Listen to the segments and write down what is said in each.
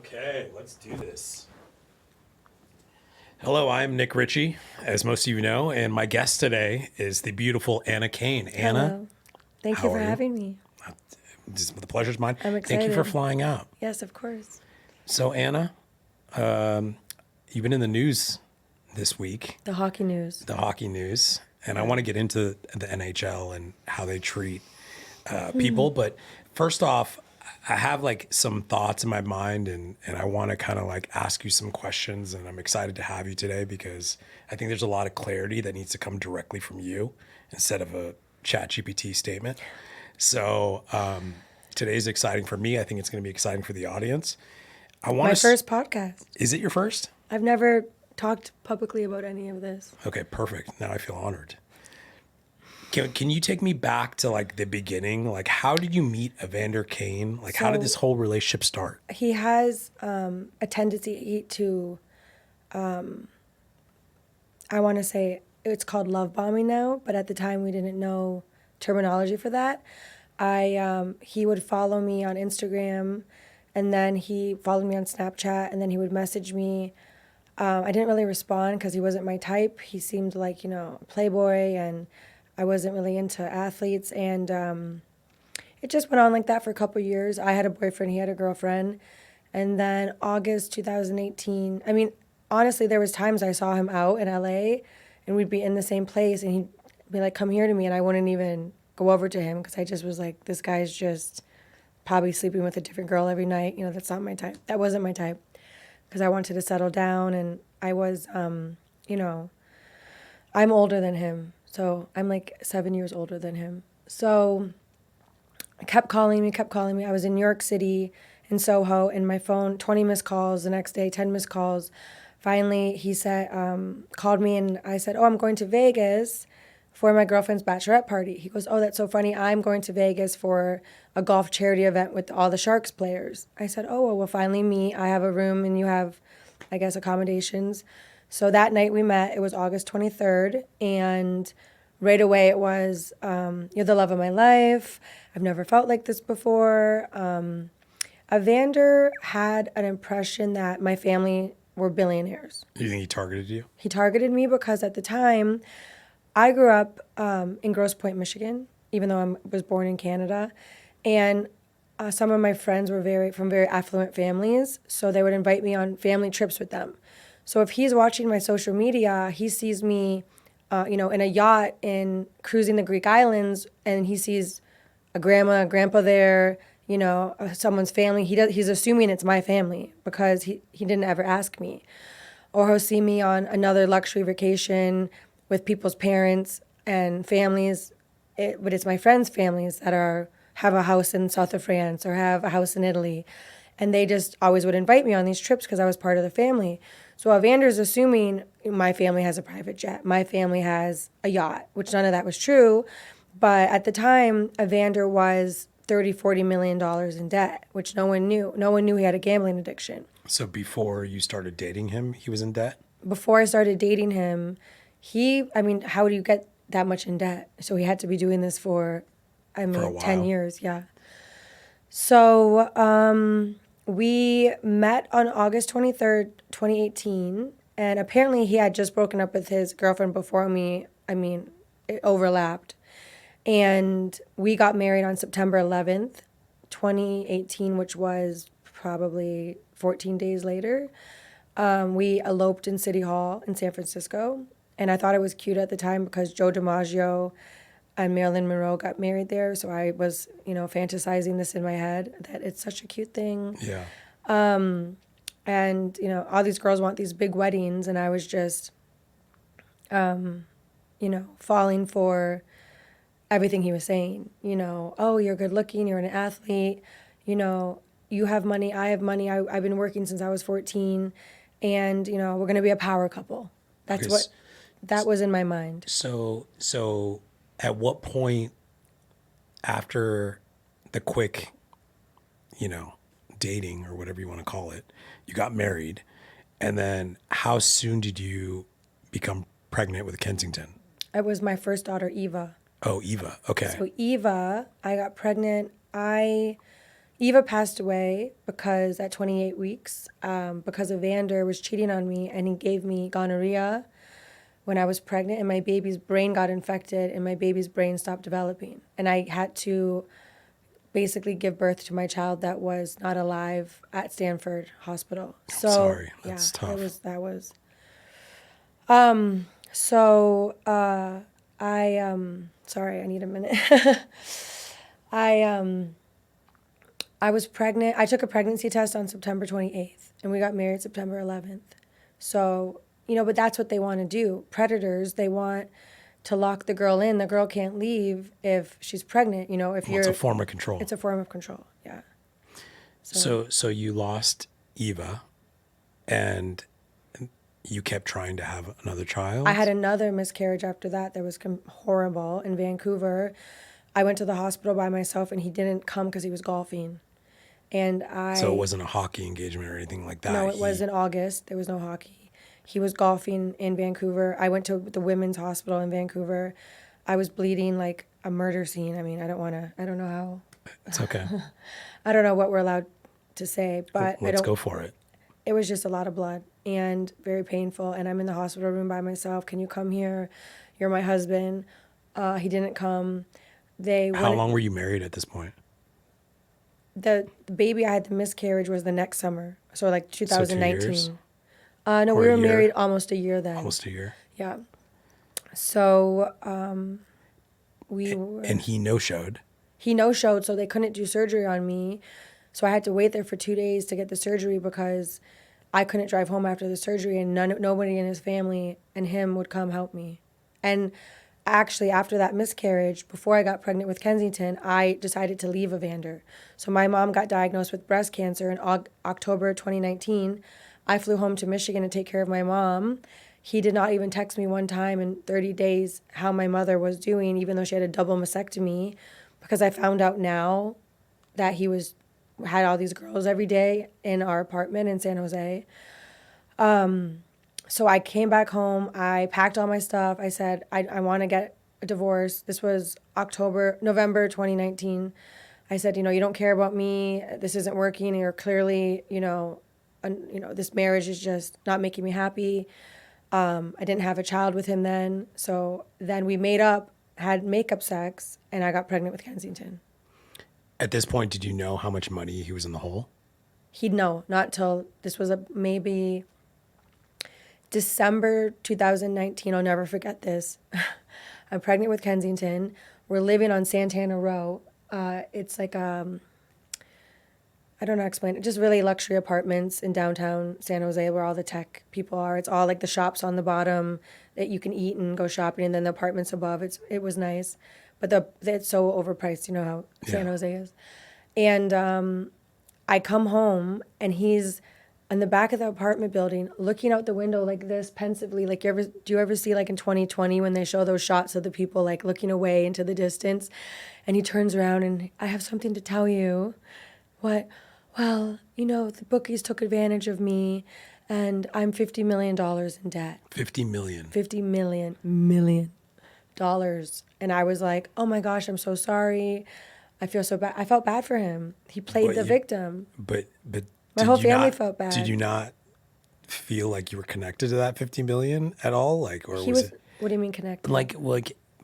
Okay, let's do this. Hello, I'm Nik Richie, as most of you know, and my guest today is the beautiful Anna Kane. Anna, Hello. Thank you how for are you? having me. The pleasure's mine. I'm Thank you for excited. flying out. Yes, of course. So, Anna, you've been in the news this week, The hockey news. the hockey news, and I want to get into the NHL and how they treat people. But first off, I have like some thoughts in my mind, and I want to kind of like ask you some questions. And I'm excited to have you today because I think there's a lot of clarity that needs to come directly from you instead of a chat GPT statement. So today's exciting for me. I think it's going to be exciting for the audience. I want My to. first podcast. Is it your first? I've never talked publicly about any of this. Okay, perfect. Now I feel honored. Can you take me back to like the beginning? Like, how did you meet Evander Kane? Like, how did So- this whole relationship start? He has a tendency to, I want to say it's called love bombing now, but at the time we didn't know terminology for that. He would follow me on Instagram, and then he followed me on Snapchat, and then he would message me. I didn't really respond because he wasn't my type. He seemed like, a playboy, and I wasn't really into athletes. And it just went on like that for a couple years. I had a boyfriend, he had a girlfriend. And then August 2018, I mean, honestly, there was times I saw him out in LA, and we'd be in the same place, and he'd be like, come here to me, and I wouldn't even go over to him because I just was like, this guy's just probably sleeping with a different girl every night. That's not my type. That wasn't my type because I wanted to settle down, and I was, I'm older than him. So I'm like 7 years older than him. So I kept calling me. I was in New York City, in Soho, and my phone, 20 missed calls. The next day, 10 missed calls. Finally, he said, called me, and I said, oh, I'm going to Vegas for my girlfriend's bachelorette party. He goes, oh, that's so funny. I'm going to Vegas for a golf charity event with all the Sharks players. I said, oh, well, we'll finally meet. I have a room, and you have, I guess, accommodations. So that night we met. It was August 23rd, and right away it was, you're the love of my life. I've never felt like this before. Evander had an impression that my family were billionaires. Do you think he targeted you? He targeted me because at the time, I grew up in Grosse Pointe, Michigan, even though I was born in Canada. And some of my friends were from very affluent families, so they would invite me on family trips with them. So if he's watching my social media, he sees me, in a yacht in cruising the Greek islands, and he sees a grandma, a grandpa there, someone's family. He's assuming it's my family because he didn't ever ask me. Or he'll see me on another luxury vacation with people's parents and families, but it's my friends' families that have a house in south of France or have a house in Italy. And they just always would invite me on these trips because I was part of the family. So Evander's assuming my family has a private jet, my family has a yacht, which none of that was true. But at the time, Evander was $30-40 million in debt, which no one knew. No one knew he had a gambling addiction. So before you started dating him, he was in debt? Before I started dating him, how do you get that much in debt? So he had to be doing this for a while. 10 years, yeah. So we met on August 23rd, 2018, and apparently he had just broken up with his girlfriend before me. It overlapped. And we got married on September 11th, 2018, which was probably 14 days later. We eloped in City Hall in San Francisco. And I thought it was cute at the time because Joe DiMaggio and Marilyn Monroe got married there. So I was, fantasizing this in my head that it's such a cute thing. Yeah. And, all these girls want these big weddings. And I was just, falling for everything he was saying. Oh, you're good looking, you're an athlete, you have money, I have money. I've been working since I was 14, and, we're going to be a power couple. That was in my mind. So at what point after the quick, dating or whatever you want to call it, you got married, and then how soon did you become pregnant with Kensington? It was my first daughter, Eva. Oh, Eva. Okay. So Eva, I got pregnant. Eva passed away because at 28 weeks, because Evander was cheating on me and he gave me gonorrhea when I was pregnant, and my baby's brain got infected and my baby's brain stopped developing. And I had to basically give birth to my child that was not alive at Stanford Hospital. So Sorry, that's tough. Sorry, I need a minute. I was pregnant. I took a pregnancy test on September 28th, and we got married September 11th. So, but that's what they want to do. Predators, they want to lock the girl in. The girl can't leave if she's pregnant. It's a form of control. It's a form of control, yeah. So you lost Eva, and you kept trying to have another child? I had another miscarriage after that. That was horrible in Vancouver. I went to the hospital by myself, and he didn't come because he was golfing. So it wasn't a hockey engagement or anything like that? No, it was in August. There was no hockey. He was golfing in Vancouver. I went to the women's hospital in Vancouver. I was bleeding like a murder scene. I mean, I don't know how. It's okay. I don't know what we're allowed to say, but let's go for it. It was just a lot of blood and very painful. And I'm in the hospital room by myself. Can you come here? You're my husband. He didn't come. How long were you married at this point? The baby I had the miscarriage was the next summer, so like 2019. 2 years? No, Or we a were year? married almost a year then. Almost a year. Yeah. So And he no-showed. He no-showed, so they couldn't do surgery on me. So I had to wait there for 2 days to get the surgery because I couldn't drive home after the surgery, and nobody in his family and him would come help me. And actually, after that miscarriage, before I got pregnant with Kensington, I decided to leave Evander. So my mom got diagnosed with breast cancer in October 2019. I flew home to Michigan to take care of my mom. He did not even text me one time in 30 days how my mother was doing, even though she had a double mastectomy, because I found out now that he had all these girls every day in our apartment in San Jose. So I came back home. I packed all my stuff. I said, I want to get a divorce. This was November 2019. I said, you don't care about me. This isn't working. You're clearly, this marriage is just not making me happy. I didn't have a child with him then. So then we made up, had makeup sex, and I got pregnant with Kensington. At this point, did you know how much money he was in the hole? He'd know, not till this was maybe December 2019. I'll never forget this. I'm pregnant with Kensington. We're living on Santana Row. It's like, I don't know how to explain it, just really luxury apartments in downtown San Jose where all the tech people are. It's all like the shops on the bottom that you can eat and go shopping, and then the apartments above. It was nice. But it's so overpriced, how San Jose is. And I come home, and he's in the back of the apartment building looking out the window like this pensively. Like, do you ever see like in 2020 when they show those shots of the people like looking away into the distance? And he turns around and, I have something to tell you. What? Well, the bookies took advantage of me, and I'm $50 million in debt. $50 million. $50 million. And I was like, oh my gosh, I'm so sorry. I feel so bad. I felt bad for him. He played the victim. But my whole family felt bad. Did you not feel like you were connected to that $50 million at all? Like, or was it? What do you mean connected? Like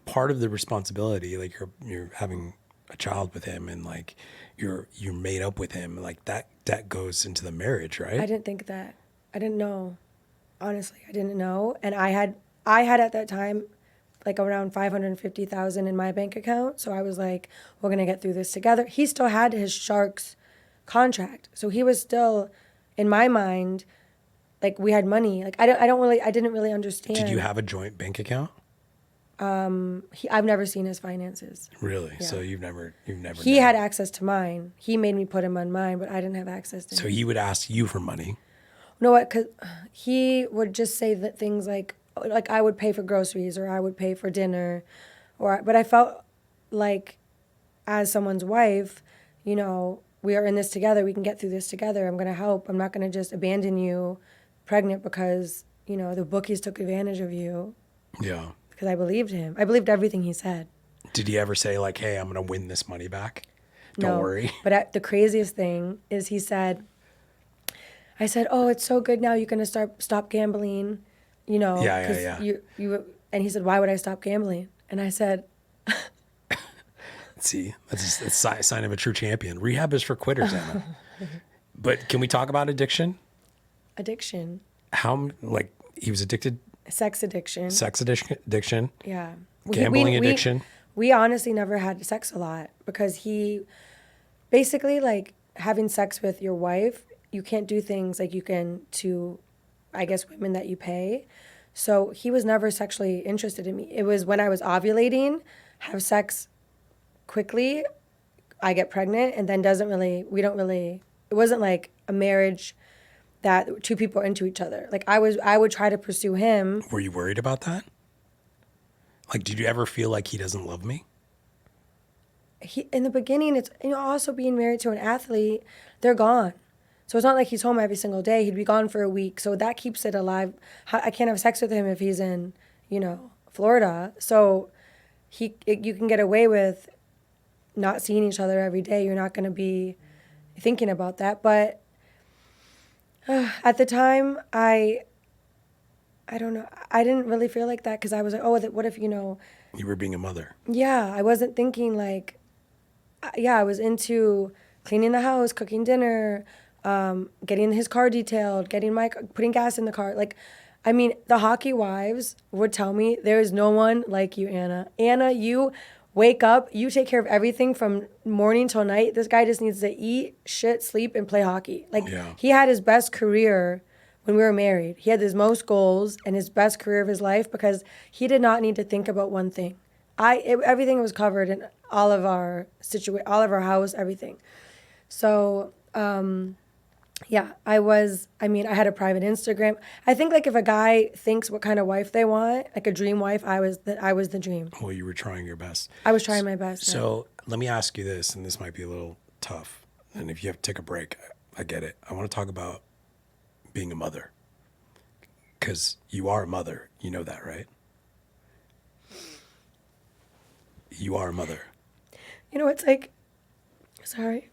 part of the responsibility, like you're having a child with him, and like you're made up with him, like that goes into the marriage, right? I didn't think that. I didn't know. Honestly, I didn't know. And I had at that time like around $550,000 in my bank account. So I was like, we're going to get through this together. He still had his Sharks contract. So he was still, in my mind, like we had money. Like I didn't really understand. Did you have a joint bank account? I've never seen his finances. Really? Yeah. So you've never. He had access to mine. He made me put him on mine, but I didn't have access to him. So he would ask you for money. You know what? Because he would just say that things like I would pay for groceries, or I would pay for dinner, but I felt like as someone's wife, we are in this together. We can get through this together. I'm going to help. I'm not going to just abandon you pregnant because, the bookies took advantage of you. Yeah. Because I believed him. I believed everything he said. Did he ever say like, hey, I'm going to win this money back? Don't worry. But the craziest thing is I said, oh, it's so good now. You're going to stop gambling, Yeah. and he said, why would I stop gambling? And I said, see, that's a sign of a true champion. Rehab is for quitters, Anna. But can we talk about addiction? Addiction. How, like, he was addicted? Sex addiction. Yeah. Well, Gambling addiction. We honestly never had sex a lot because he basically, like, having sex with your wife, you can't do things like you can to, I guess, women that you pay. So he was never sexually interested in me. It was when I was ovulating, have sex quickly, I get pregnant, and then it wasn't like a marriage that two people are into each other. Like I would try to pursue him. Were you worried about that? Like, did you ever feel like he doesn't love me? In the beginning, it's, also being married to an athlete, they're gone. So it's not like he's home every single day. He'd be gone for a week. So that keeps it alive. I can't have sex with him if he's in, Florida. So you can get away with not seeing each other every day. You're not going to be thinking about that. But at the time, I don't know. I didn't really feel like that because I was like, oh, what if, You were being a mother. Yeah, I wasn't thinking like, I was into cleaning the house, cooking dinner, getting his car detailed, putting gas in the car. Like, I mean, the hockey wives would tell me, there is no one like you, Anna. Anna, you wake up, you take care of everything from morning till night. This guy just needs to eat, shit, sleep, and play hockey. Like, He had his best career when we were married. He had his most goals and his best career of his life because he did not need to think about one thing. Everything was covered in all of our house, everything. So, I had a private Instagram. I think like if a guy thinks what kind of wife they want, like a dream wife, I was the dream. Well, you were trying your best. I was trying my best. So let me ask you this, and this might be a little tough. And if you have to take a break, I get it. I want to talk about being a mother. Because you are a mother. You know that, right? You are a mother. It's like, sorry.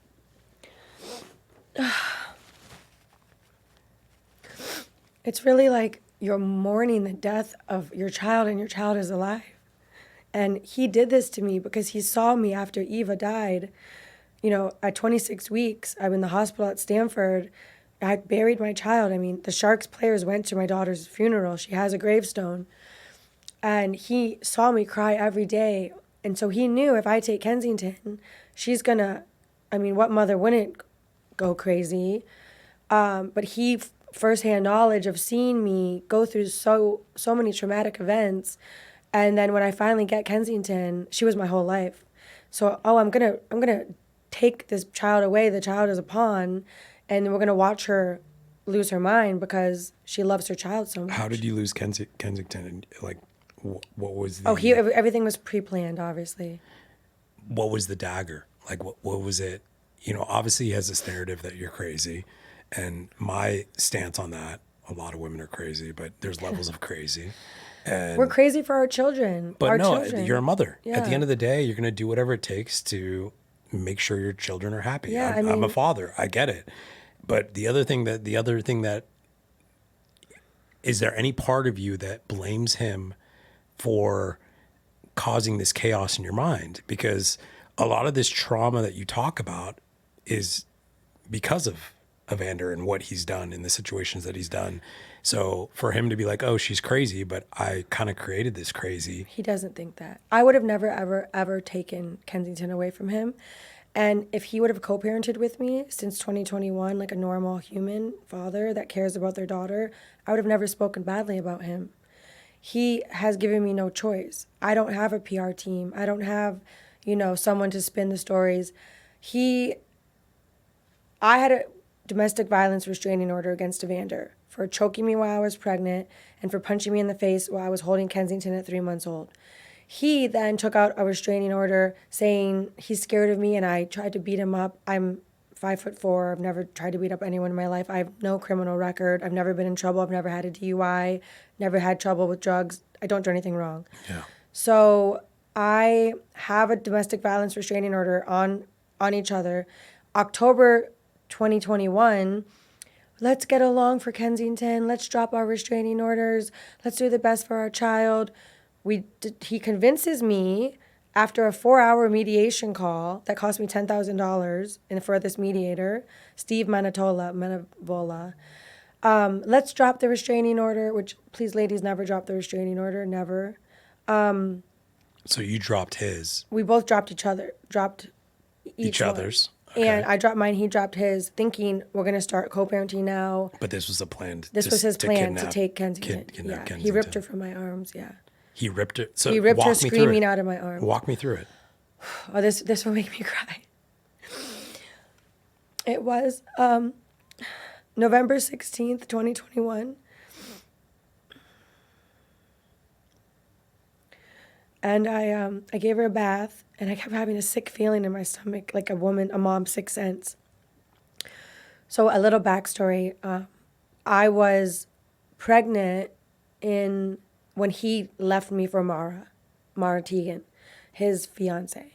It's really like you're mourning the death of your child and your child is alive. And he did this to me because he saw me after Eva died. At 26 weeks, I'm in the hospital at Stanford. I buried my child. I mean, the Sharks players went to my daughter's funeral. She has a gravestone. And he saw me cry every day. And so he knew if I take Kensington, she's going to, what mother wouldn't go crazy? But he firsthand knowledge of seeing me go through so many traumatic events. And then when I finally get Kensington, she was my whole life. So, I'm going to take this child away. The child is a pawn. And we're going to watch her lose her mind because she loves her child so much. How did you lose Kensington? And like, what was the... everything was pre-planned, obviously. What was the dagger? Like, what was it? Obviously he has this narrative that you're crazy. And my stance on that, a lot of women are crazy, but there's levels of crazy. And we're crazy for our children. But children. You're a mother. Yeah. At the end of the day, you're going to do whatever it takes to make sure your children are happy. Yeah, I'm a father. I get it. But the other thing that, is there any part of you that blames him for causing this chaos in your mind? Because a lot of this trauma that you talk about is because of Evander and what he's done in the situations that he's done. So for him to be like, oh, she's crazy, but I kind of created this crazy. He doesn't think that. I would have never, ever, ever taken Kensington away from him. And if he would have co-parented with me since 2021, like a normal human father that cares about their daughter, I would have never spoken badly about him. He has given me no choice. I don't have a PR team. I don't have, someone to spin the stories. I had a domestic violence restraining order against Evander for choking me while I was pregnant and for punching me in the face while I was holding Kensington at 3 months old. He then took out a restraining order saying he's scared of me and I tried to beat him up. I'm 5'4". I've never tried to beat up anyone in my life. I have no criminal record. I've never been in trouble. I've never had a DUI, never had trouble with drugs. I don't do anything wrong. Yeah. So I have a domestic violence restraining order on on each other. October 2021, let's get along for Kensington. Let's drop our restraining orders. Let's do the best for our child. He convinces me after a 4-hour mediation call that cost me $10,000 for this mediator, Steve Manavola. Let's drop the restraining order, which please, ladies, never drop the restraining order, never. So you dropped his. We both dropped each other's. Okay. And I dropped mine, he dropped his, thinking we're going to start co-parenting now. But this was a plan. This was his plan to take Kensington. Kensington. He ripped her from my arms, yeah. He ripped it. So he ripped her screaming out of my arms. Walk me through it. Oh, this will make me cry. It was November 16th, 2021. And I gave her a bath, and I kept having a sick feeling in my stomach, like a mom's sixth sense. So a little backstory. I was pregnant when he left me for Mara Teagan, his fiance.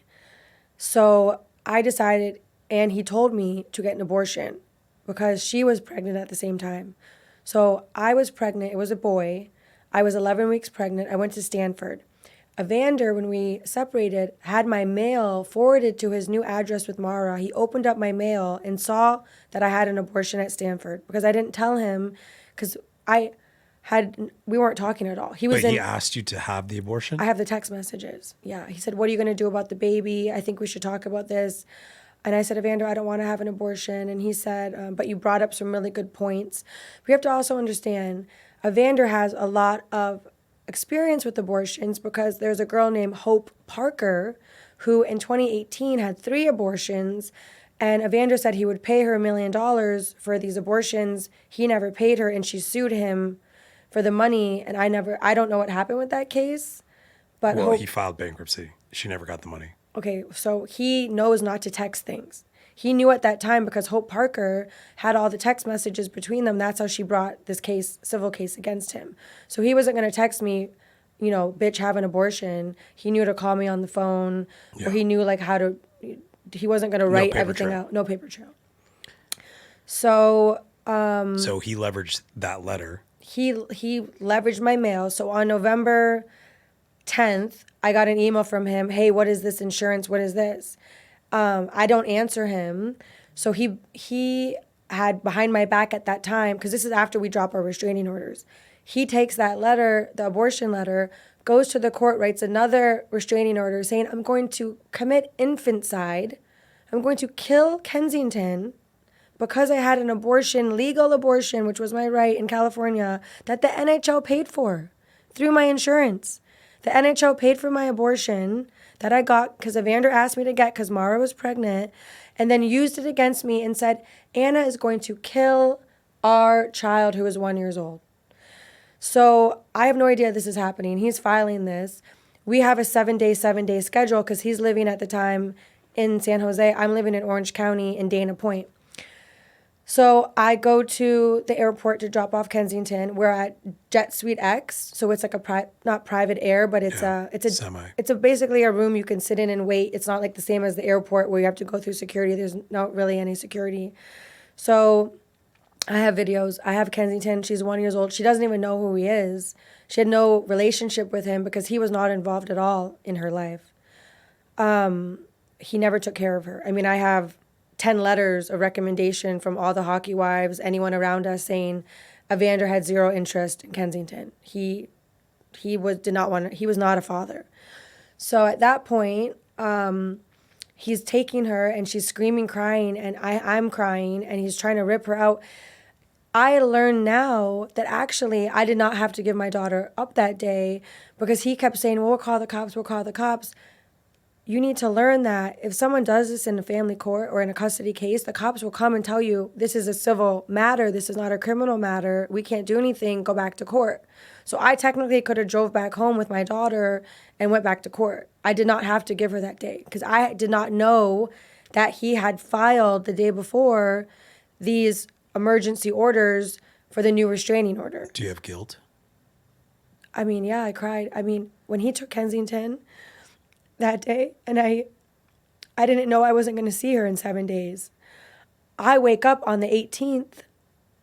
So I decided, and he told me to get an abortion because she was pregnant at the same time. So I was pregnant. It was a boy. I was 11 weeks pregnant. I went to Stanford. Evander, when we separated, had my mail forwarded to his new address with Mara. He opened up my mail and saw that I had an abortion at Stanford because I didn't tell him because we weren't talking at all. He asked you to have the abortion? I have the text messages. Yeah. He said, what are you going to do about the baby? I think we should talk about this. And I said, Evander, I don't want to have an abortion. And he said, but you brought up some really good points. We have to also understand, Evander has a lot of experience with abortions because there's a girl named Hope Parker who in 2018 had 3 abortions. And Evander said he would pay her $1 million for these abortions. He never paid her, and she sued him for the money. And I don't know what happened with that case. But he filed bankruptcy. She never got the money. Okay, so he knows not to text things. He knew at that time because Hope Parker had all the text messages between them. That's how she brought this civil case against him. So he wasn't going to text me, bitch, have an abortion. He knew to call me on the phone, or he knew he wasn't going to write everything out. No paper trail. So. So he leveraged that letter. He leveraged my mail. So on November 10th, I got an email from him. Hey, what is this insurance? What is this? I don't answer him. So he had behind my back at that time, because this is after we drop our restraining orders. He takes that letter, the abortion letter, goes to the court, writes another restraining order saying, I'm going to commit infanticide. I'm going to kill Kensington because I had an abortion, legal abortion, which was my right in California, that the NHL paid for through my insurance. The NHL paid for my abortion that I got because Evander asked me to get because Mara was pregnant, and then used it against me and said, Anna is going to kill our child who is 1 year old. So I have no idea this is happening. He's filing this. We have a 7-day schedule because he's living at the time in San Jose. I'm living in Orange County in Dana Point. So I go to the airport to drop off Kensington. We're at Jet Suite X, so it's like not private air, but it's basically a room you can sit in and wait. It's not like the same as the airport where you have to go through security. There's not really any security. So I have videos. I have Kensington. She's 1 year old. She doesn't even know who he is. She had no relationship with him because he was not involved at all in her life. He never took care of her. I mean, I have 10 letters of recommendation from all the hockey wives, anyone around us, saying Evander had zero interest in Kensington. He was not a father. So at that point, he's taking her and she's screaming, crying, and I'm crying, and he's trying to rip her out. I learned now that actually I did not have to give my daughter up that day because he kept saying, well, we'll call the cops. You need to learn that if someone does this in a family court or in a custody case, the cops will come and tell you, this is a civil matter. This is not a criminal matter. We can't do anything. Go back to court. So I technically could have drove back home with my daughter and went back to court. I did not have to give her that day because I did not know that he had filed the day before these emergency orders for the new restraining order. Do you have guilt? I mean, yeah, I cried. I mean, when he took Kensington that day, and I didn't know I wasn't going to see her in 7 days. I wake up on the 18th,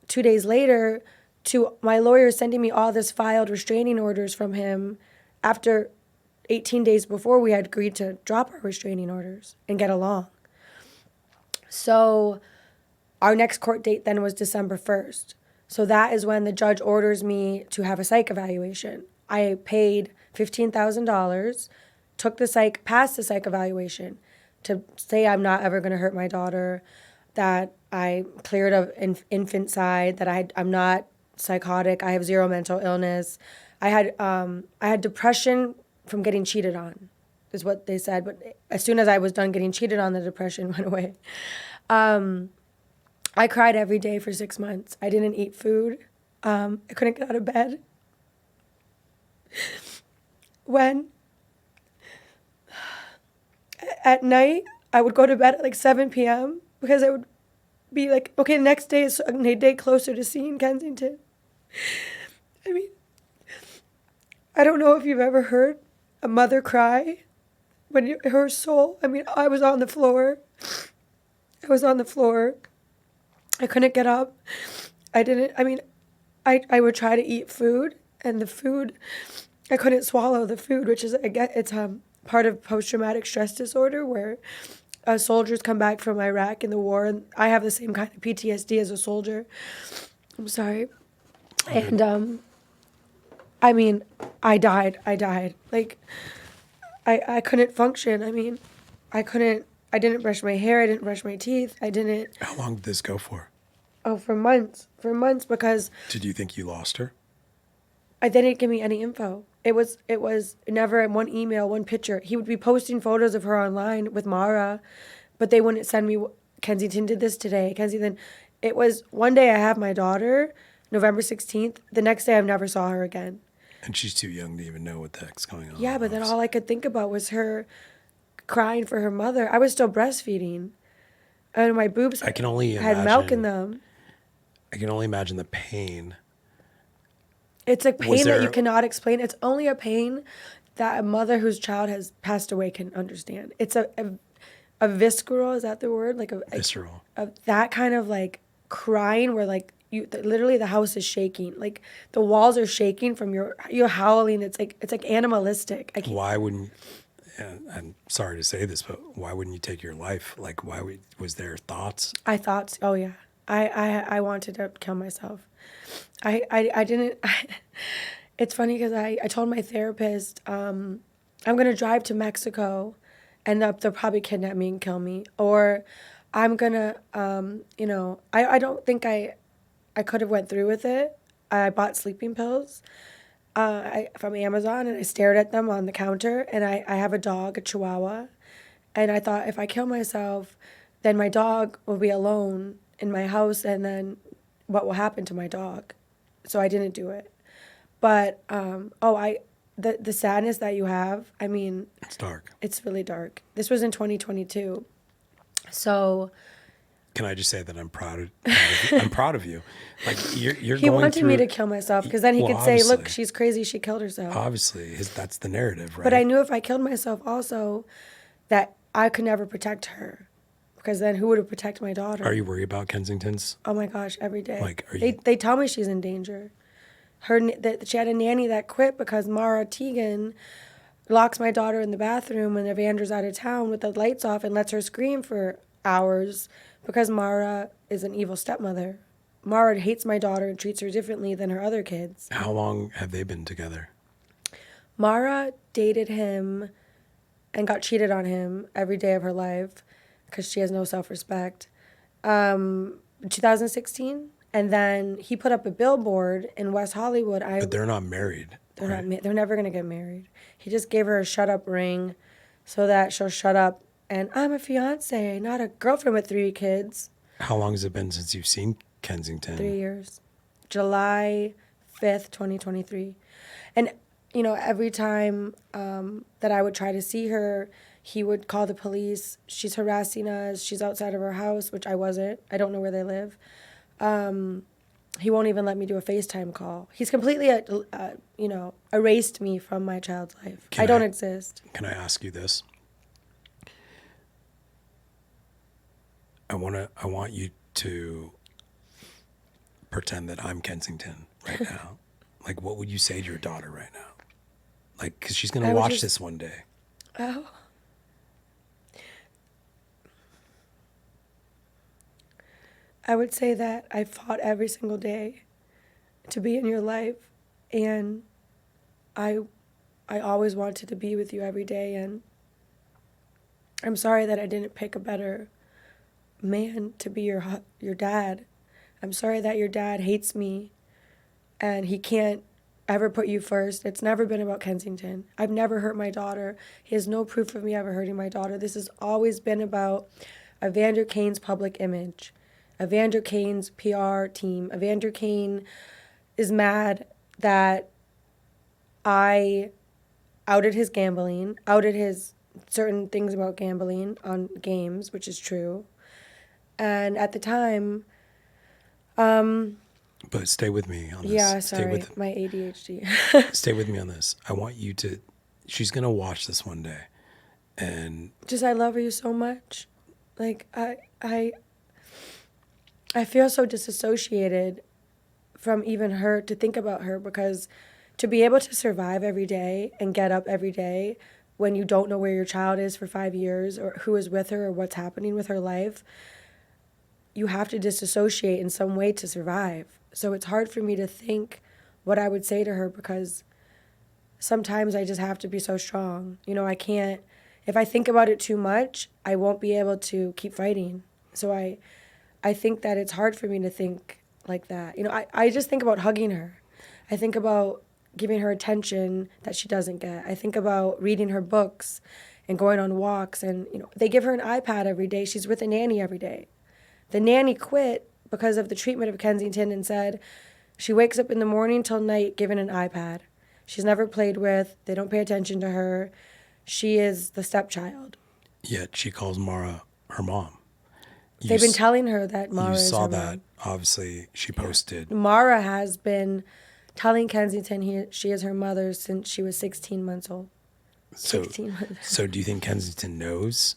2 days later, to my lawyer sending me all this filed restraining orders from him after 18 days before we had agreed to drop our restraining orders and get along. So our next court date then was December 1st. So that is when the judge orders me to have a psych evaluation. I paid $15,000, passed the psych evaluation to say I'm not ever going to hurt my daughter, that I cleared of infanticide, that I'm not psychotic, I have zero mental illness. I had depression from getting cheated on, is what they said. But as soon as I was done getting cheated on, the depression went away. I cried every day for 6 months. I didn't eat food. I couldn't get out of bed. When at night, I would go to bed at like 7 p.m. because I would be like, okay, the next day is a day closer to seeing Kensington. I mean, I don't know if you've ever heard a mother cry when her soul, I mean, I was on the floor. I couldn't get up. I would try to eat food, and the food, I couldn't swallow the food, which is, it's part of post-traumatic stress disorder, where soldiers come back from Iraq in the war, and I have the same kind of PTSD as a soldier. I'm sorry. And, I mean, I died. Like, I couldn't function. I mean, I didn't brush my hair. I didn't brush my teeth. How long did this go for? Oh, for months, because. Did you think you lost her? They didn't give me any info. It was never in one email, one picture. He would be posting photos of her online with Mara, but they wouldn't send me, Kensington did this today. Kensington, it was one day I have my daughter, November 16th. The next day I never saw her again. And she's too young to even know what the heck's going on. Yeah, but then all I could think about was her crying for her mother. I was still breastfeeding. And my boobs I can only had milk in them. I can only imagine the pain. It's a pain that you cannot explain. It's only a pain that a mother whose child has passed away can understand. It's a visceral, is that the word? Like visceral. That kind of like crying where like literally the house is shaking. Like the walls are shaking from your howling. It's like animalistic. Why wouldn't, I'm sorry to say this, but why wouldn't you take your life? Like was there thoughts? I thought, oh yeah. I wanted to kill myself. I didn't. It's funny because I told my therapist, I'm going to drive to Mexico and they'll probably kidnap me and kill me. Or I'm going to, I don't think I could have went through with it. I bought sleeping pills from Amazon, and I stared at them on the counter. And I have a dog, a Chihuahua. And I thought, if I kill myself, then my dog will be alone in my house, and then what will happen to my dog? So I didn't do it. But the sadness that you have, I mean, it's dark. It's really dark. This was in 2022. So can I just say that I'm proud of you? I'm proud of you. Like you're he going wanted through, me to kill myself because then he could say, look, she's crazy, she killed herself. Obviously, that's the narrative, right? But I knew if I killed myself also that I could never protect her. Because then who would protect my daughter? Are you worried about Kensington's? Oh my gosh, every day. Like, they tell me she's in danger. She had a nanny that quit because Mara Teagan locks my daughter in the bathroom when Evander's out of town with the lights off and lets her scream for hours because Mara is an evil stepmother. Mara hates my daughter and treats her differently than her other kids. How long have they been together? Mara dated him and got cheated on him every day of her life because she has no self-respect, 2016. And then he put up a billboard in West Hollywood. But they're not married. They're never going to get married. He just gave her a shut-up ring so that she'll shut up. And I'm a fiance, not a girlfriend with 3 kids. How long has it been since you've seen Kensington? 3 years. July 5th, 2023. And, every time that I would try to see her, he would call the police. She's harassing us. She's outside of her house, which I wasn't. I don't know where they live. He won't even let me do a FaceTime call. He's completely, erased me from my child's life. I don't exist. Can I ask you this? I want you to pretend that I'm Kensington right now. Like, what would you say to your daughter right now? Like, because she's going to watch this one day. Oh. I would say that I fought every single day to be in your life, and I always wanted to be with you every day, and I'm sorry that I didn't pick a better man to be your dad. I'm sorry that your dad hates me and he can't ever put you first. It's never been about Kensington. I've never hurt my daughter. He has no proof of me ever hurting my daughter. This has always been about Evander Kane's public image, Evander Kane's PR team. Evander Kane is mad that I outed his gambling, outed his certain things about gambling on games, which is true. And at the time, But stay with me on this. yeah, Stay sorry, with my ADHD. stay with me on this. I want you to. She's gonna watch this one day, and Just I love you so much. Like I feel so disassociated from even her to think about her, because to be able to survive every day and get up every day when you don't know where your child is for 5 years or who is with her or what's happening with her life, you have to disassociate in some way to survive. So it's hard for me to think what I would say to her, because sometimes I just have to be so strong. You know, I can't, if I think about it too much, I won't be able to keep fighting. So I think that it's hard for me to think like that. You know, I just think about hugging her. I think about giving her attention that she doesn't get. I think about reading her books and going on walks. And, you know, they give her an iPad every day. She's with a nanny every day. The nanny quit because of the treatment of Kensington and said she wakes up in the morning till night given an iPad. She's never played with. They don't pay attention to her. She is the stepchild. yet she calls Mara her mom. They've been telling her that Mara is her You saw mom. that. Obviously, she posted. Mara has been telling Kensington she is her mother since she was 16 months old. So, 16 months. so do you think Kensington knows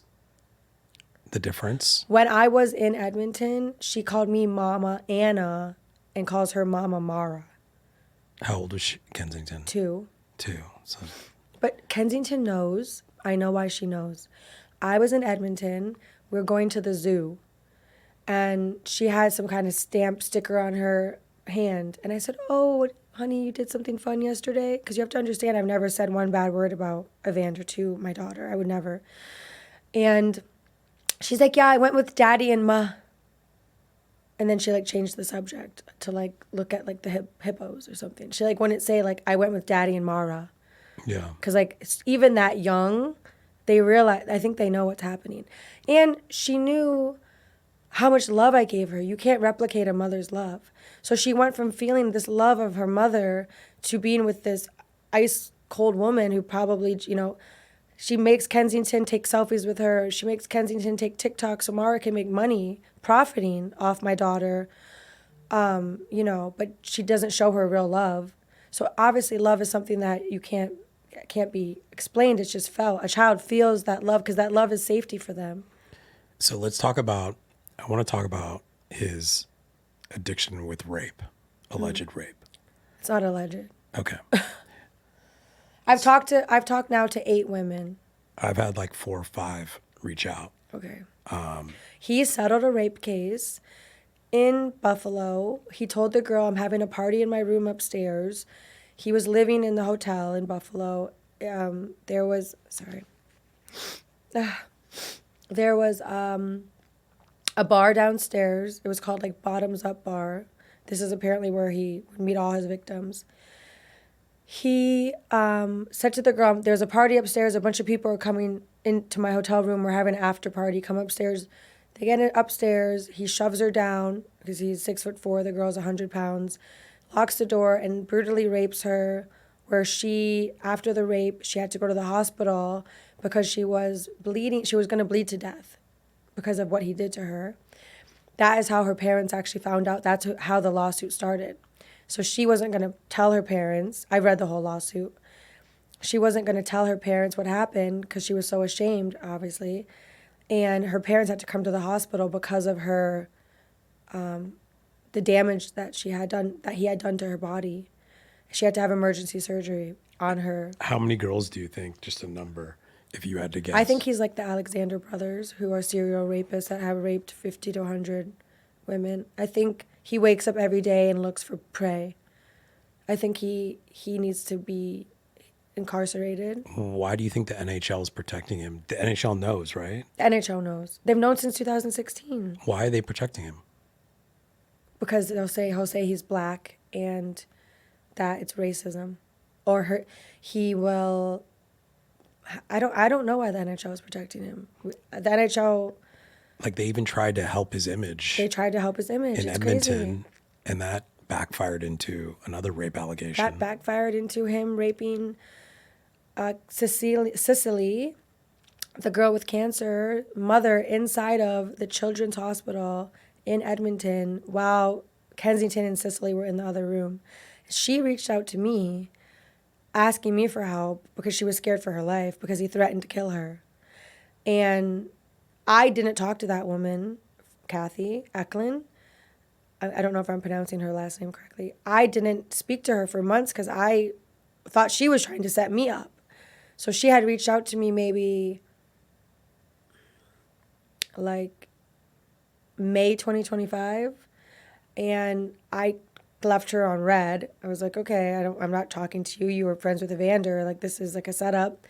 the difference? When I was in Edmonton, she called me Mama Anna and calls her Mama Mara. How old was she, Kensington? 2. 2. So, But Kensington knows. I know why she knows. I was in Edmonton. We were going to the zoo. And she had some kind of stamp sticker on her hand. And I said, oh, honey, you did something fun yesterday? Because you have to understand, I've never said one bad word about Evander to my daughter. I would never. And she's like, yeah, I went with Daddy and Ma. And then she like changed the subject to like look at like the hippos or something. She like wouldn't say like, I went with Daddy and Mara. yeah. Because like even that young, they realize, I think they know what's happening. And she knew how much love I gave her. You can't replicate a mother's love. So she went from feeling this love of her mother to being with this ice cold woman who probably, you know, she makes Kensington take selfies with her. She makes Kensington take TikTok so Mara can make money profiting off my daughter, you know, but she doesn't show her real love. So obviously love is something that you can't be explained. It's just felt. A child feels that love because that love is safety for them. So I want to talk about his addiction with rape, alleged rape. It's not alleged. Okay. I've talked now to 8 women. I've had like 4 or 5 reach out. Okay. He settled a rape case in Buffalo. He told the girl, I'm having a party in my room upstairs. He was living in the hotel in Buffalo. There was a bar downstairs. It was called like Bottoms Up Bar. This is apparently where he would meet all his victims. He said to the girl, there's a party upstairs. A bunch of people are coming into my hotel room. We're having an after party. Come upstairs. They get it upstairs. He shoves her down because he's 6'4". The girl's 100 pounds. Locks the door and brutally rapes her, where she, after the rape, she had to go to the hospital because she was bleeding. She was going to bleed to death because of what he did to her. That is how her parents actually found out. That's how the lawsuit started. So she wasn't going to tell her parents. I read the whole lawsuit. She wasn't going to tell her parents what happened because she was so ashamed, obviously. and her parents had to come to the hospital because of her, the damage that he had done to her body. She had to have emergency surgery on her. How many girls do you think, just a number, if you had to guess? I think he's like the Alexander brothers, who are serial rapists that have raped 50 to 100 women. I think he wakes up every day and looks for prey. I think he needs to be incarcerated. Why do you think the NHL is protecting him? The NHL knows, right? The NHL knows. They've known since 2016. Why are they protecting him? Because he'll say he's black and that it's racism, or he will. I don't know why the NHL is protecting him. The NHL. Like, they even tried to help his image. They tried to help his image. In It's Edmonton, crazy. and that backfired into another rape allegation. That backfired into him raping Cicely, the girl with cancer, mother, inside of the children's hospital in Edmonton while Kensington and Cicely were in the other room. She reached out to me asking me for help because she was scared for her life because he threatened to kill her. And I didn't talk to that woman, Kathy Eklund. I don't know if I'm pronouncing her last name correctly. I didn't speak to her for months because I thought she was trying to set me up. So she had reached out to me maybe like May 2025, and I left her on red. I was like, okay, I'm not talking to you. You were friends with Evander. Like, this is like a setup.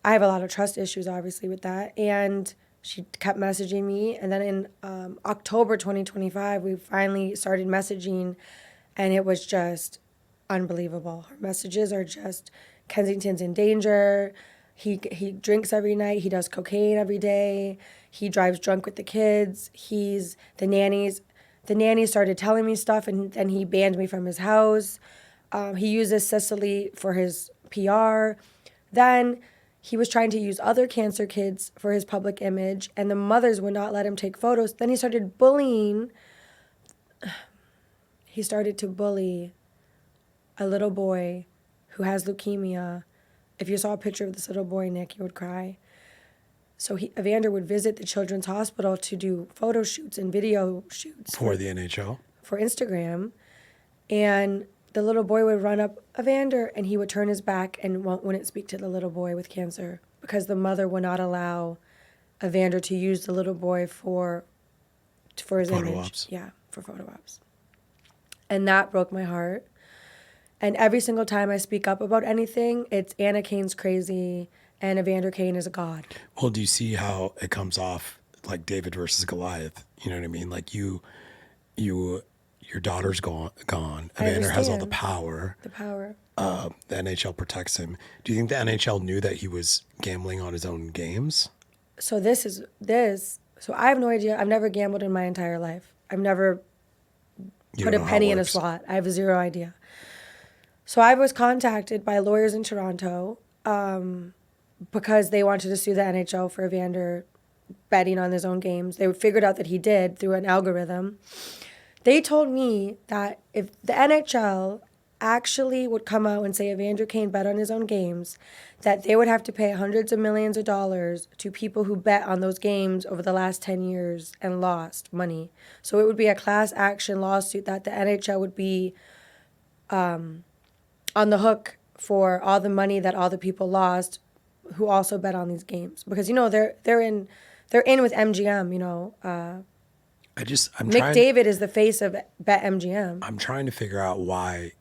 I have a lot of trust issues, obviously, with that. And she kept messaging me. And then in October 2025, we finally started messaging, and it was just unbelievable. Her messages are just, Kensington's in danger. He drinks every night. He does cocaine every day. He drives drunk with the kids. The nannies started telling me stuff, and he banned me from his house. He uses Cicely for his PR. Then he was trying to use other cancer kids for his public image, and the mothers would not let him take photos. Then he started bullying. He started to bully a little boy who has leukemia. If you saw a picture of this little boy, Nick, you would cry. So Evander would visit the children's hospital to do photo shoots and video shoots. For the NHL? For Instagram. And the little boy would run up Evander, and he would turn his back and wouldn't speak to the little boy with cancer because the mother would not allow Evander to use the little boy for his Photo image. ops. Yeah, for photo ops. And that broke my heart. And every single time I speak up about anything, it's Anna Kane's crazy and Evander Kane is a god. Well, do you see how it comes off like David versus Goliath? You know what I mean? Like your daughter's gone. Evander has all the power. The power. The NHL protects him. Do you think the NHL knew that he was gambling on his own games? So So I have no idea. I've never gambled in my entire life. I've never put a penny in a slot. I have zero idea. So I was contacted by lawyers in Toronto because they wanted to sue the NHL for Evander betting on his own games. They figured out that he did through an algorithm. They told me that if the NHL actually would come out and say Evander Kane bet on his own games, that they would have to pay hundreds of millions of dollars to people who bet on those games over the last 10 years and lost money. So it would be a class action lawsuit that the NHL would be on the hook for all the money that all the people lost who also bet on these games, because they're in with MGM. McDavid is the face of BetMGM. I'm trying to figure out why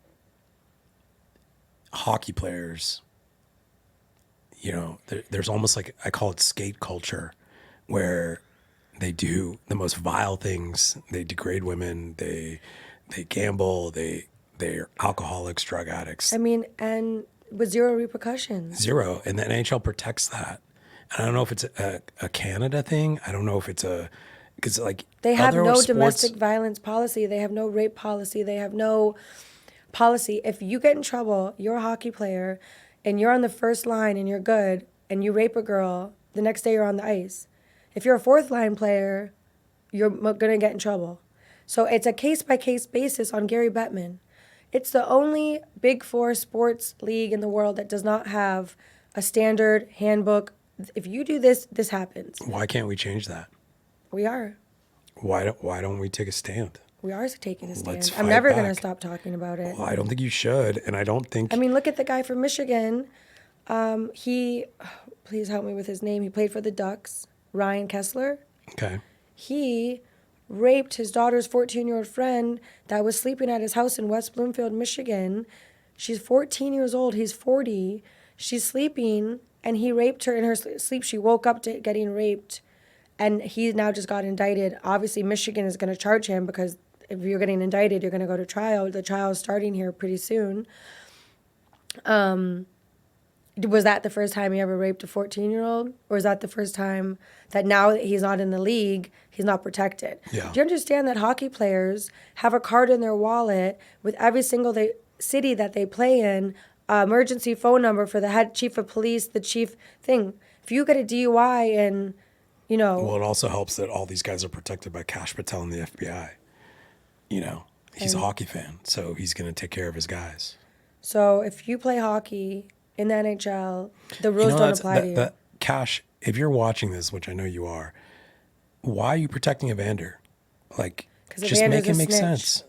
hockey players, there's almost like, I call it skate culture, where they do the most vile things. They degrade women. They gamble. They're alcoholics, drug addicts. I mean, and with zero repercussions. Zero. And the NHL protects that. And I don't know if it's a Canada thing. I don't know if it's because like they have no domestic violence policy. They have no rape policy. They have no policy. If you get in trouble, you're a hockey player and you're on the first line and you're good and you rape a girl, the next day you're on the ice. If you're a fourth line player, you're going to get in trouble. So it's a case-by-case basis on Gary Bettman. It's the only Big Four sports league in the world that does not have a standard handbook if you do this, this happens. Why can't we change that? We are. Why don't we take a stand? We are taking a stand. Let's I'm fight never going to back. stop talking about it. Well, I don't think you should, and I don't think. I mean, look at the guy from Michigan. Please help me with his name. He played for the Ducks, Ryan Kessler. Okay. He raped his daughter's 14-year-old friend that was sleeping at his house in West Bloomfield, Michigan. She's 14 years old. He's 40. She's sleeping, and he raped her in her sleep. She woke up to getting raped, and he now just got indicted. Obviously, Michigan is going to charge him because if you're getting indicted, you're going to go to trial. The trial is starting here pretty soon. Was that the first time he ever raped a 14-year-old? Or is that the first time that now that he's not in the league, he's not protected? Yeah. Do you understand that hockey players have a card in their wallet with every single city that they play in, emergency phone number for the head chief of police, the chief thing? If you get a DUI and, Well, it also helps that all these guys are protected by Kash Patel and the FBI. He's a hockey fan, so he's going to take care of his guys. So if you play hockey in the NHL, the rules don't apply to you. Kash, if you're watching this, which I know you are, why are you protecting Evander? Like, just Evander's make it a make snitch. sense.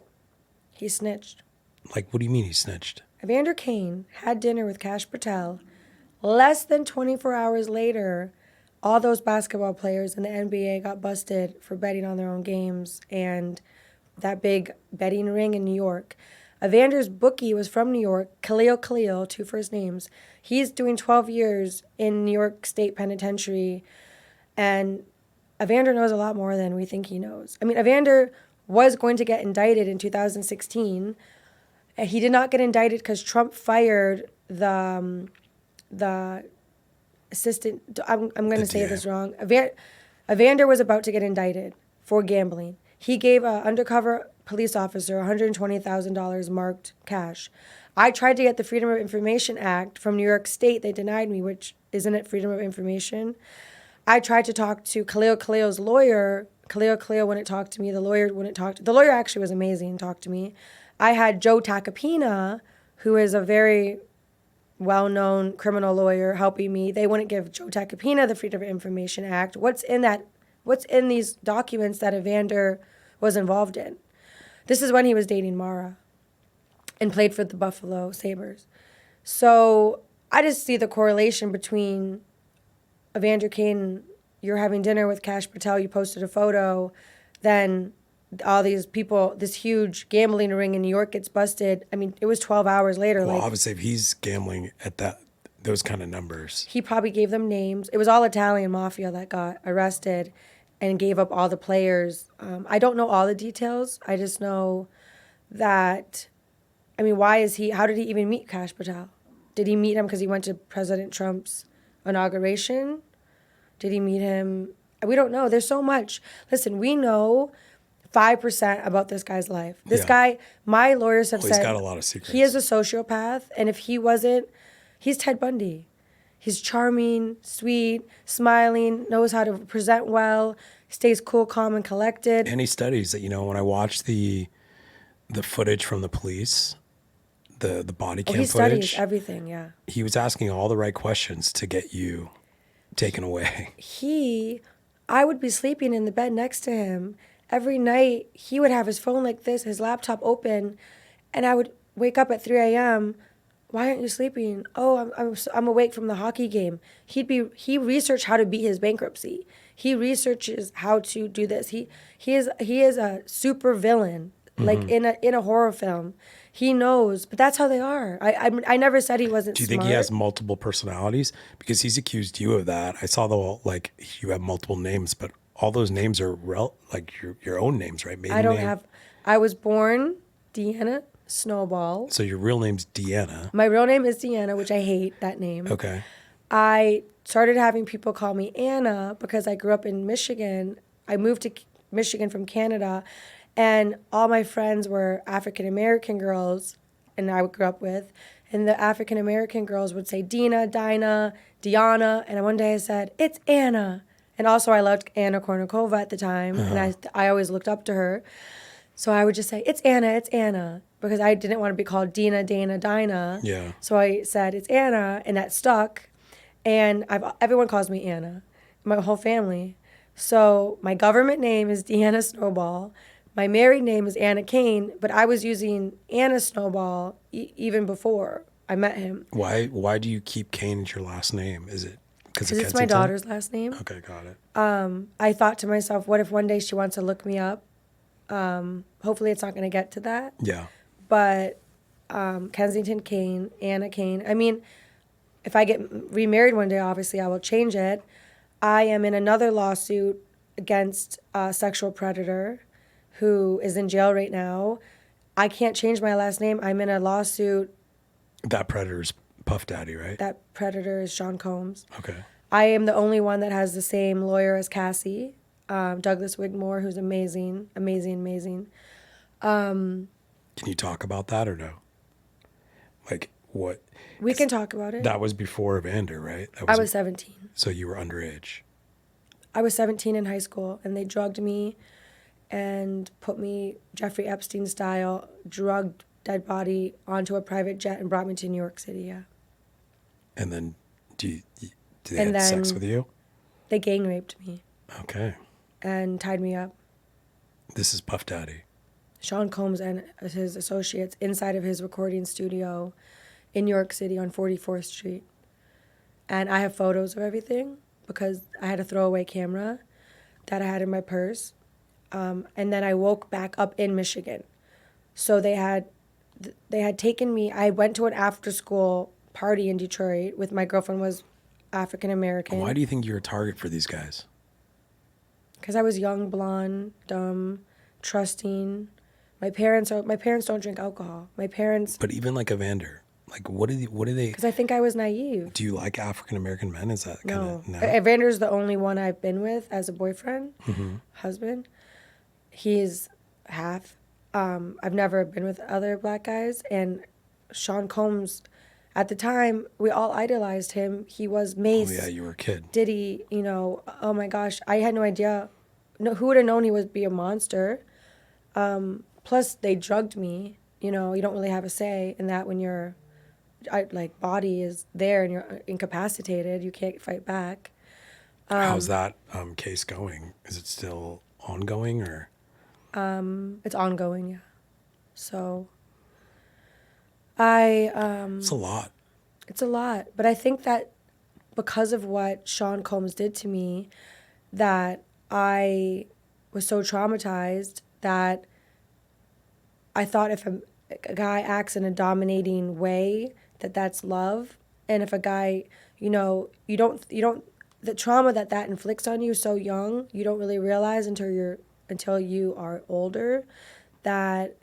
He snitched. Like, what do you mean he snitched? Evander Kane had dinner with Kash Patel. Less than 24 hours later, all those basketball players in the NBA got busted for betting on their own games and that big betting ring in New York. Evander's bookie was from New York, Khalil, 2 first names. He's doing 12 years in New York State Penitentiary, and Evander knows a lot more than we think he knows. I mean, Evander was going to get indicted in 2016. He did not get indicted because Trump fired the assistant. I'm going to say this wrong. Evander was about to get indicted for gambling. He gave an undercover police officer $120,000 marked cash. I tried to get the Freedom of Information Act from New York State. They denied me, which isn't it freedom of information? I tried to talk to Khalil's lawyer. Khalil wouldn't talk to me. The lawyer wouldn't talk to me. The lawyer actually was amazing, talked to me. I had Joe Tacopina, who is a very well-known criminal lawyer, helping me. They wouldn't give Joe Tacopina the Freedom of Information Act. What's in these documents that Evander was involved in? This is when he was dating Mara and played for the Buffalo Sabres. So I just see the correlation between Evander Kane, you're having dinner with Kash Patel, you posted a photo, then all these people, this huge gambling ring in New York gets busted. I mean, it was 12 hours later. Well, obviously, if he's gambling at those kind of numbers. He probably gave them names. It was all Italian mafia that got arrested and gave up all the players. I don't know all the details. I just know that, how did he even meet Kash Patel? Did he meet him because he went to President Trump's inauguration? Did he meet him? We don't know. There's so much. Listen, we know 5% about this guy's life. This guy, my lawyers have said, he's got a lot of secrets. He is a sociopath, and if he wasn't, he's Ted Bundy. He's charming, sweet, smiling, knows how to present well, stays cool, calm, and collected. And he studies that, when I watched the footage from the police, the body cam he footage. Studies everything, yeah. He was asking all the right questions to get you taken away. I would be sleeping in the bed next to him. Every night, he would have his phone like this, his laptop open, and I would wake up at 3 a.m., why aren't you sleeping? Oh, I'm awake from the hockey game. He researched how to beat his bankruptcy. He researches how to do this. He is a super villain, like in a horror film. He knows, but that's how they are. I never said he wasn't. Do you think he has multiple personalities? Because he's accused you of that. I saw you have multiple names, but all those names are your own names, right? I don't have. I was born Deanna Snowball. So your real name's Deanna. My real name is Deanna, which I hate that name. Okay. I started having people call me Anna because I grew up in Michigan. I moved to Michigan from Canada, and all my friends were African-American girls, and I grew up with, and the African-American girls would say Dina, Dinah, Diana, and one day I said, it's Anna. And also I loved Anna Kournikova at the time, and I always looked up to her. So I would just say, it's Anna, because I didn't want to be called Dina, Dana, Dinah. Yeah. So I said, it's Anna, and that stuck. And everyone calls me Anna, my whole family. So my government name is Deanna Snowball. My married name is Anna Kane, but I was using Anna Snowball even before I met him. Why do you keep Kane as your last name? Is it because of Because it's my Kensington? daughter's last name. Okay, got it. I thought to myself, what if one day she wants to look me up? Hopefully it's not going to get to that. Yeah. But Kensington Kane, Anna Kane. I mean, if I get remarried one day, obviously I will change it. I am in another lawsuit against a sexual predator who is in jail right now. I can't change my last name. I'm in a lawsuit. That predator's Puff Daddy, right? That predator is Sean Combs. Okay. I am the only one that has the same lawyer as Cassie, Douglas Wigmore, who's amazing, amazing, amazing. Can you talk about that or no? Like what? We can talk about it. That was before Evander, right? I was 17. So you were underage. I was 17 in high school, and they drugged me and put me, Jeffrey Epstein style, drugged dead body onto a private jet and brought me to New York City, yeah. And then do they have sex with you? They gang raped me. Okay. And tied me up. This is Puff Daddy. Sean Combs and his associates inside of his recording studio in New York City on 44th Street. And I have photos of everything because I had a throwaway camera that I had in my purse. And then I woke back up in Michigan. So they had taken me. I went to an after-school party in Detroit with my girlfriend was African American. Why do you think you're a target for these guys? Because I was young, blonde, dumb, trusting. My parents don't drink alcohol. My parents. But even like Evander, like what do they? Because I think I was naive. Do you like African American men? Is that kind of no? Evander's the only one I've been with as a boyfriend, husband. He's half. I've never been with other black guys. And Sean Combs, at the time, we all idolized him. He was Mace. Oh, yeah, you were a kid. Diddy, oh my gosh. I had no idea. No, who would have known he would be a monster? Plus, they drugged me. You don't really have a say in that when your body is there and you're incapacitated. You can't fight back. How's that case going? Is it still ongoing or? It's ongoing, yeah. So, It's a lot. It's a lot. But I think that because of what Sean Combs did to me, that I was so traumatized that I thought if a guy acts in a dominating way, that's love. And if a guy, you don't, the trauma that inflicts on you so young, you don't really realize until you are older, that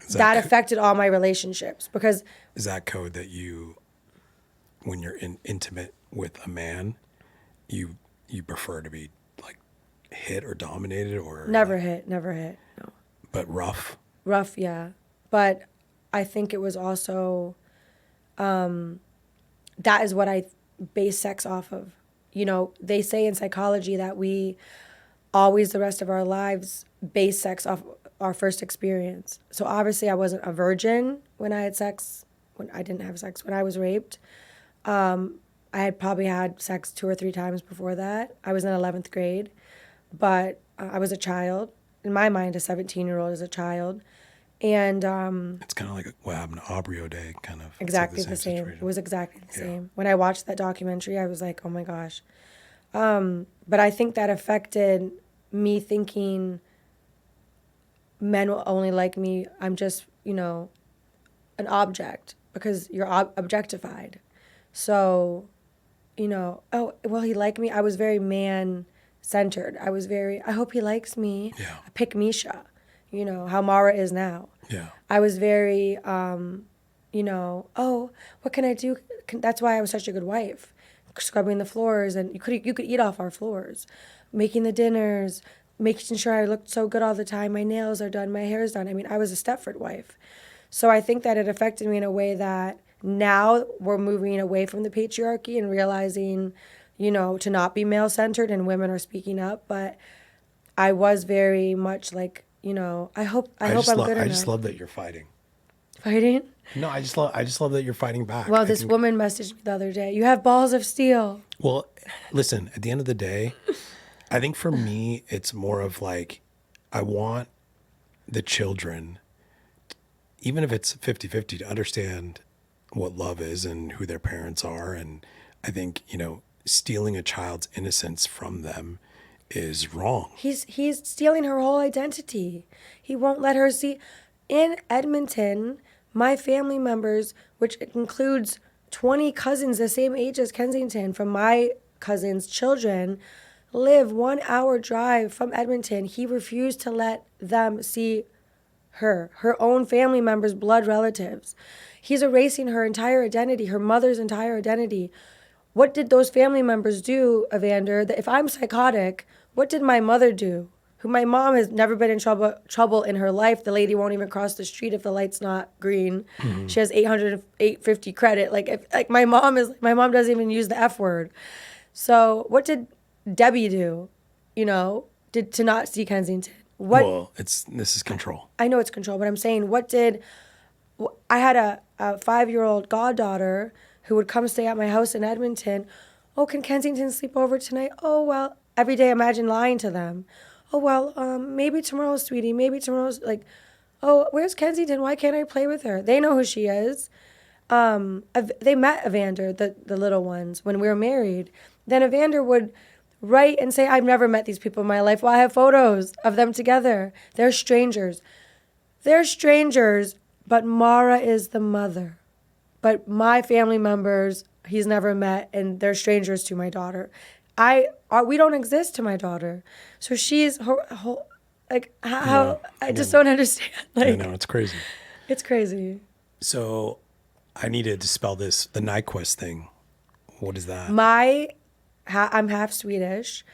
affected all my relationships. Because is that code that when you're intimate with a man, you prefer to be like hit or dominated or never hit, no. But rough, yeah. But I think it was also that is what I base sex off of. They say in psychology that we always the rest of our lives base sex off our first experience. So obviously I wasn't a virgin when I had sex, when I didn't have sex, when I was raped. I had probably had sex 2 or 3 times before that. I was in 11th grade, but I was a child. In my mind, a 17-year-old is a child. And it's kind of like what happened to Aubrey O'Day, kind of. Exactly the same. It was exactly the same. When I watched that documentary, I was like, oh my gosh. But I think that affected me thinking men will only like me. I'm just, an object because you're objectified. So, oh, will he like me? I was very man-centered. I hope he likes me. Yeah. A pick-me-sha, how Mara is now. Yeah. I was very, oh, what can I do? That's why I was such a good wife. Scrubbing the floors, and you could eat off our floors, making the dinners, making sure I looked so good all the time. My nails are done, my hair is done. I mean, I was a Stepford wife. So I think that it affected me in a way that now we're moving away from the patriarchy and realizing, to not be male-centered and women are speaking up. But I was very much like, I hope I'm good enough. I just love that you're fighting. Fighting? No, I just love that you're fighting back. Well, I this think, woman messaged me the other day. You have balls of steel. well, listen, at the end of the day, I think for me, it's more of like, I want the children, even if it's 50-50, to understand what love is and who their parents are. And I think, stealing a child's innocence from them is wrong. He's stealing her whole identity. He won't let her see. In Edmonton, my family members, which includes 20 cousins the same age as Kensington from my cousins' children, live 1 hour drive from Edmonton. He refused to let them see her own family members, blood relatives. He's erasing her entire identity, her mother's entire identity. What did those family members do, Evander? That if I'm psychotic, what did my mother do? Who my mom has never been in trouble in her life. The lady won't even cross the street if the light's not green. Mm-hmm. She has 850 credit. My mom doesn't even use the F word. So what did Debbie do? To not see Kensington? Well, this is control. I know it's control, but I'm saying, I had a 5-year-old goddaughter who would come stay at my house in Edmonton. Oh, can Kensington sleep over tonight? Oh, well, every day imagine lying to them. Oh, well, maybe tomorrow, sweetie. Maybe tomorrow's oh, where's Kensington? Why can't I play with her? They know who she is. They met Evander, the little ones, when we were married. Then Evander would write and say, I've never met these people in my life. Well, I have photos of them together. They're strangers. They're strangers, but Mara is the mother. But my family members, he's never met, and they're strangers to my daughter. We don't exist to my daughter. So she's, I just don't understand. I know, it's crazy. It's crazy. So I need to dispel the Nyquist thing. What is that? I'm half Swedish.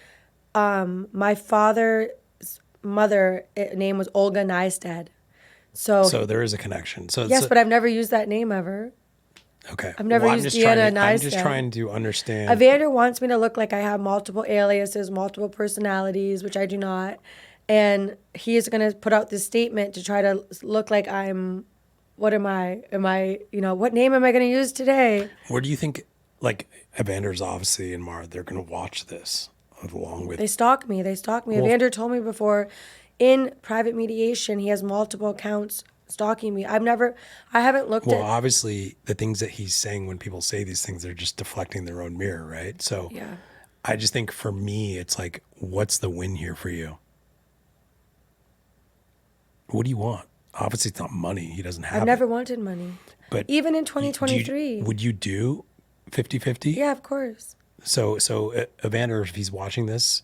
My father's mother name was Olga Nystad. So there is a connection. Yes, but I've never used that name ever. Okay. I've never used Deanna Nystad. I'm just trying to understand. Evander wants me to look like I have multiple aliases, multiple personalities, which I do not. And he is going to put out this statement to try to look like what am I? What name am I going to use today? Where do you think, Evander's obviously and Mara, they're going to watch this along with... They stalk me. Well, Evander told me before, in private mediation, he has multiple accounts stalking me. I haven't looked at... Well, obviously, the things that he's saying when people say these things, they're just deflecting their own mirror, right? So yeah. I just think for me, it's like, what's the win here for you? What do you want? Obviously, it's not money. He doesn't have I've never wanted money. But even in 2023. Would you do 50-50? Yeah, of course. So Evander, if he's watching this,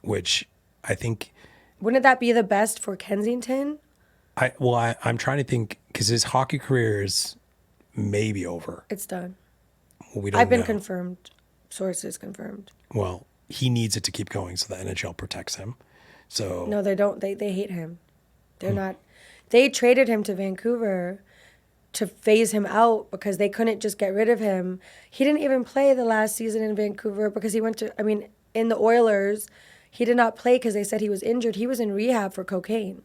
which I think... Wouldn't that be the best for Kensington? I'm trying to think, because his hockey career is maybe over. It's done. Well, we don't I've been know. confirmed. Sources confirmed. Well, he needs it to keep going so the NHL protects him. So no, they don't. They hate him. They're not. They traded him to Vancouver to phase him out because they couldn't just get rid of him. He didn't even play the last season in Vancouver because he went to, in the Oilers, he did not play because they said he was injured. He was in rehab for cocaine.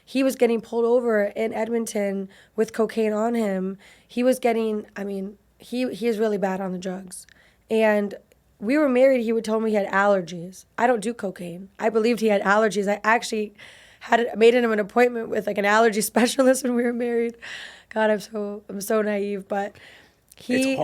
He was getting pulled over in Edmonton with cocaine on him. He was getting, he is really bad on the drugs. And we were married, he would tell me he had allergies. I don't do cocaine. I believed he had allergies. I actually made him an appointment with an allergy specialist when we were married. God, I'm so naive, but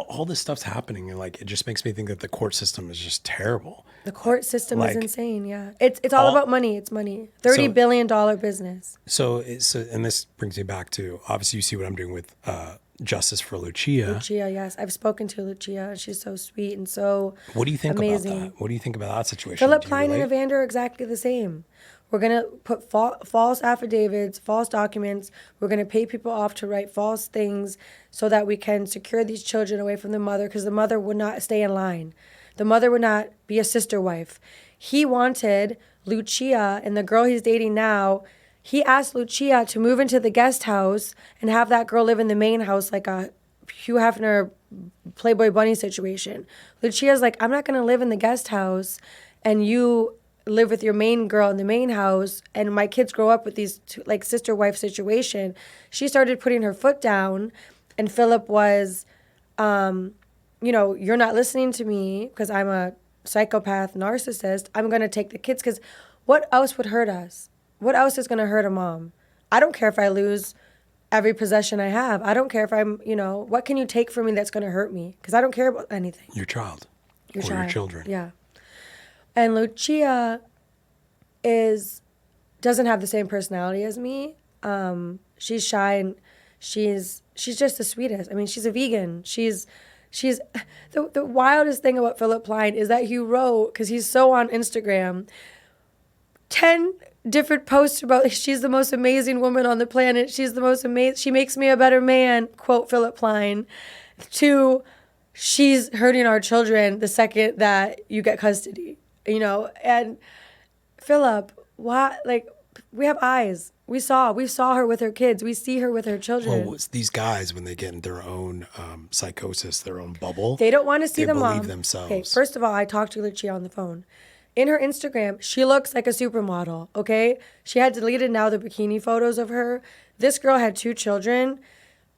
all this stuff's happening, and it just makes me think that the court system is just terrible. The court system is insane. Yeah, it's all about money. It's money. $30 billion business. So and this brings me back to, obviously you see what I'm doing with Justice for Lucia. Lucia, yes, I've spoken to Lucia. She's so sweet and so. What do you think amazing. about that? What do you think about that situation? Philip Pine and Evander are exactly the same. We're going to put false affidavits, false documents. We're going to pay people off to write false things so that we can secure these children away from the mother, because the mother would not stay in line. The mother would not be a sister wife. He wanted Lucia and the girl he's dating now. He asked Lucia to move into the guest house and have that girl live in the main house like a Hugh Hefner Playboy Bunny situation. Lucia's like, I'm not going to live in the guest house and you live with your main girl in the main house, and my kids grow up with these two, like sister-wife situation. She started putting her foot down, and Philip was, you're not listening to me because I'm a psychopath narcissist. I'm going to take the kids because what else would hurt us? What else is going to hurt a mom? I don't care if I lose every possession I have. I don't care if I'm, what can you take from me that's going to hurt me? Because I don't care about anything. Your child. Your Your children. Yeah. And Lucia doesn't have the same personality as me. She's shy and she's just the sweetest. I mean, she's a vegan. She's the wildest thing about Philip Plein is that he wrote, because he's so on Instagram, 10 different posts about she's the most amazing woman on the planet. She's the most amazing. She makes me a better man. Quote Philip Plein. To she's hurting our children the second that you get custody. And Philip, why? Like, we have eyes. We saw her with her kids. We see her with her children. Well, it's these guys, when they get in their own psychosis, their own bubble, they don't want to see the mom. They believe themselves. Okay, first of all, I talked to Lucia on the phone. In her Instagram, she looks like a supermodel, okay? She had deleted now the bikini photos of her. This girl had 2 children.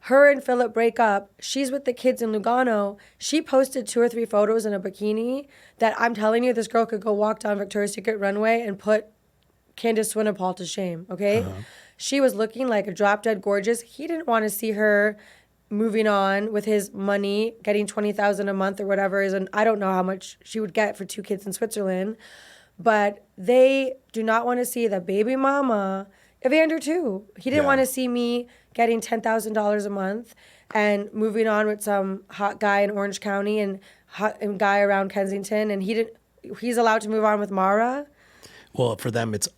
Her and Philip break up. She's with the kids in Lugano. She posted 2 or 3 photos in a bikini that I'm telling you, this girl could go walk down Victoria's Secret runway and put Candace Swinnapal to shame, okay? She was looking like a drop-dead gorgeous. He didn't want to see her moving on with his money, getting $20,000 a month or whatever is, and I don't know how much she would get for 2 kids in Switzerland, but they do not want to see the baby mama. Evander too. He didn't want to see me getting $10,000 a month and moving on with some hot guy in Orange County and guy around Kensington, and he's allowed to move on with Mara. Well, for them, it's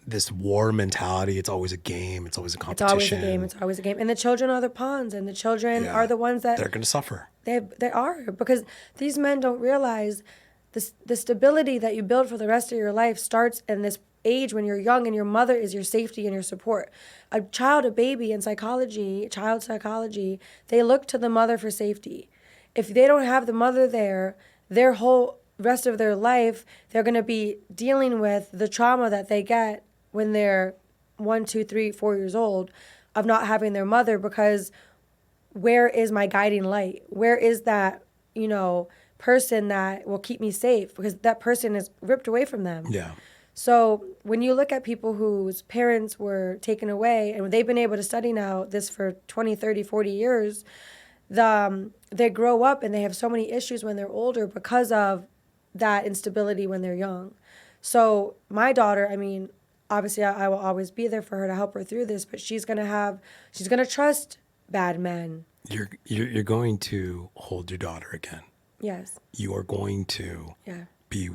this war mentality. It's always a game. It's always a competition. It's always a game. And the children are the pawns, and the children are the ones that... They're going to suffer. They are, because these men don't realize the stability that you build for the rest of your life starts in this age when you're young, and your mother is your safety and your support. A baby in psychology, child psychology, they look to the mother for safety. If they don't have the mother there, their whole rest of their life, they're going to be dealing with the trauma that they get when they're 1, 2, 3, 4 years old of not having their mother, because where is my guiding light? Where is that, person that will keep me safe? Because that person is ripped away from them. Yeah. So when you look at people whose parents were taken away and they've been able to study now this for 20, 30, 40 years, they grow up and they have so many issues when they're older because of that instability when they're young. So my daughter, I mean, obviously I will always be there for her to help her through this, but she's going to trust bad men. You're going to hold your daughter again. Yes. You are going to be